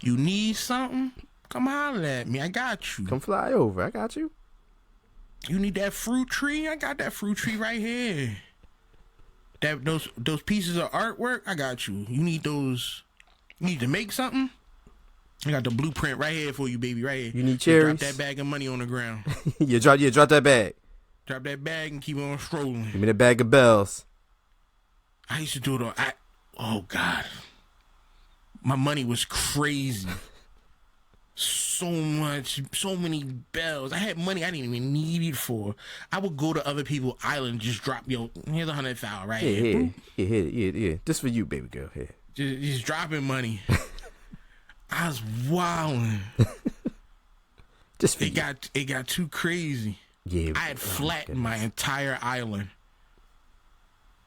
Speaker 1: You need something? Come holler at me. I got you.
Speaker 2: Come fly over. I got you.
Speaker 1: You need that fruit tree? I got that fruit tree right here. Those pieces of artwork? I got you. You need those? You need to make something? I got the blueprint right here for you, baby. Right here.
Speaker 2: You need cherries?
Speaker 1: Drop that bag of money on the ground.
Speaker 2: drop that bag.
Speaker 1: Drop that bag and keep on strolling.
Speaker 2: Give me the bag of bells.
Speaker 1: I used to do it on. Oh God, my money was crazy. So many bells. I had money I didn't even need it for. I would go to other people's island, just drop, here's 100,000 right here.
Speaker 2: Yeah. This for you, baby girl. Here.
Speaker 1: Just dropping money. I was wilding.
Speaker 2: Just for
Speaker 1: it got too crazy.
Speaker 2: Yeah.
Speaker 1: I had flattened my entire island.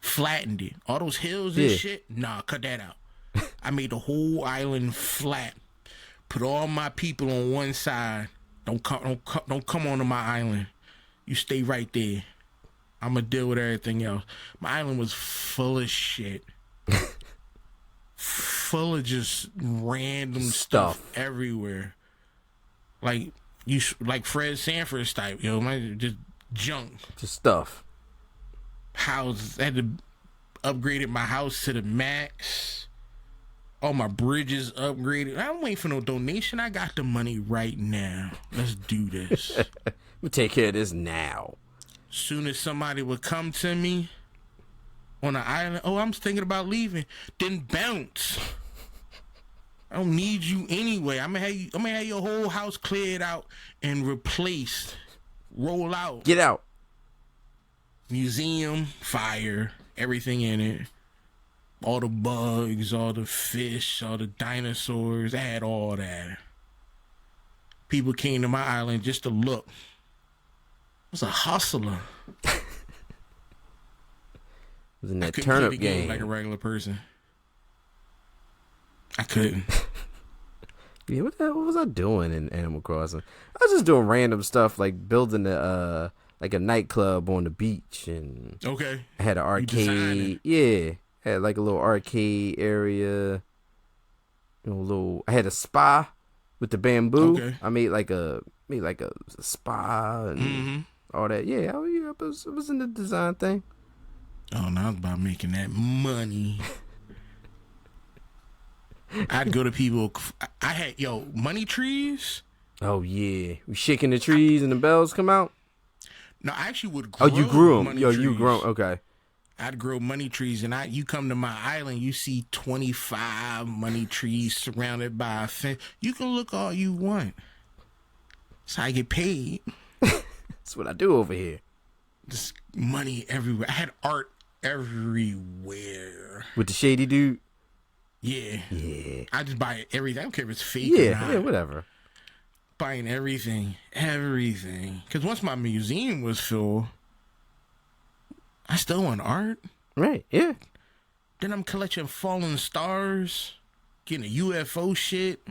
Speaker 1: Flattened it. All those hills and shit. Nah, cut that out. I made the whole island flat. Put all my people on one side. Don't come onto my island. You stay right there. I'ma deal with everything else. My island was full of shit. Full of just random stuff everywhere. Like Fred Sanford type, just junk.
Speaker 2: Just stuff.
Speaker 1: Houses. I had to upgraded my house to the max. All my bridges upgraded. I don't wait for no donation. I got the money right now. Let's do this.
Speaker 2: We'll take care of this now.
Speaker 1: Soon as somebody would come to me on the island, I'm thinking about leaving. Then bounce. I don't need you anyway. I'm gonna have your whole house cleared out and replaced. Roll out.
Speaker 2: Get out.
Speaker 1: Museum, fire, everything in it. All the bugs, all the fish, all the dinosaurs. I had all that. People came to my island just to look. I was a hustler.
Speaker 2: Was in that
Speaker 1: I couldn't
Speaker 2: turnip
Speaker 1: play the game
Speaker 2: game
Speaker 1: like a regular person. I couldn't.
Speaker 2: Yeah, what was I doing in Animal Crossing? I was just doing random stuff like building a nightclub on the beach, and
Speaker 1: okay.
Speaker 2: I had an arcade. Yeah, had like a little arcade area. I had a spa with the bamboo.
Speaker 1: Okay.
Speaker 2: I made like a spa and all that. Yeah, it was in the design thing.
Speaker 1: Oh, now it's about making that money. I'd go to people. I had money trees.
Speaker 2: Oh yeah, we shaking the trees and the bells come out.
Speaker 1: No, I actually would grow.
Speaker 2: Oh, you grew them.
Speaker 1: Trees.
Speaker 2: You grew 'em. Okay.
Speaker 1: I'd grow money trees, and you come to my island, you see 25 money trees surrounded by a fence. You can look all you want. That's how I get paid.
Speaker 2: That's what I do over here.
Speaker 1: Just money everywhere. I had art everywhere.
Speaker 2: With the shady dude?
Speaker 1: Yeah. I just buy everything. I don't care if it's fake or not.
Speaker 2: Yeah, whatever.
Speaker 1: Buying everything. Because once my museum was full, I still want art.
Speaker 2: Right, yeah.
Speaker 1: Then I'm collecting fallen stars, getting a UFO shit.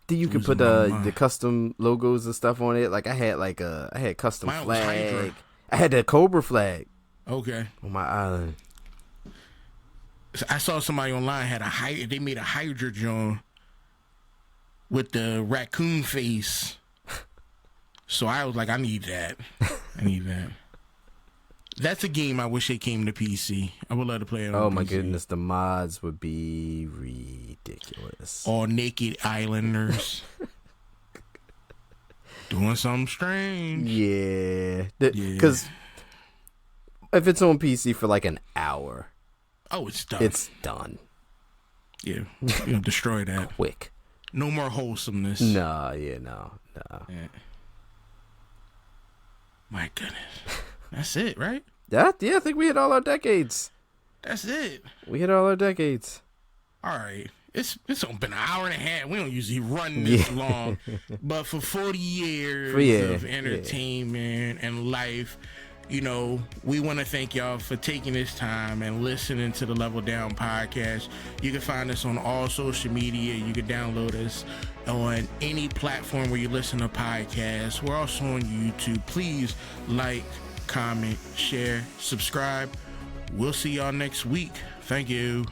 Speaker 2: Then you can put the custom logos and stuff on it. Like I had custom
Speaker 1: Mine was
Speaker 2: flag.
Speaker 1: Hydra.
Speaker 2: I had the Cobra flag.
Speaker 1: Okay.
Speaker 2: On my island.
Speaker 1: I saw somebody online they made a Hydra John with the raccoon face. So I was like, I need that. That's a game I wish it came to PC. I would love to play it on
Speaker 2: Oh
Speaker 1: PC.
Speaker 2: my goodness, the mods would be ridiculous.
Speaker 1: All naked islanders. Doing something strange.
Speaker 2: Yeah. Because if it's on PC for like an hour.
Speaker 1: Oh, it's done.
Speaker 2: It's done.
Speaker 1: Yeah. Destroy that.
Speaker 2: Quick.
Speaker 1: No more wholesomeness.
Speaker 2: No. Yeah.
Speaker 1: My goodness. That's it, right?
Speaker 2: Yeah, I think we hit all our decades.
Speaker 1: That's it.
Speaker 2: We hit all our decades.
Speaker 1: All right. It's been an hour and a half. We don't usually run this long. But for 40 years of entertainment and life, we want to thank y'all for taking this time and listening to the Level Down podcast. You can find us on all social media. You can download us on any platform where you listen to podcasts. We're also on YouTube. Please like, comment, share, subscribe. We'll see y'all next week. Thank you.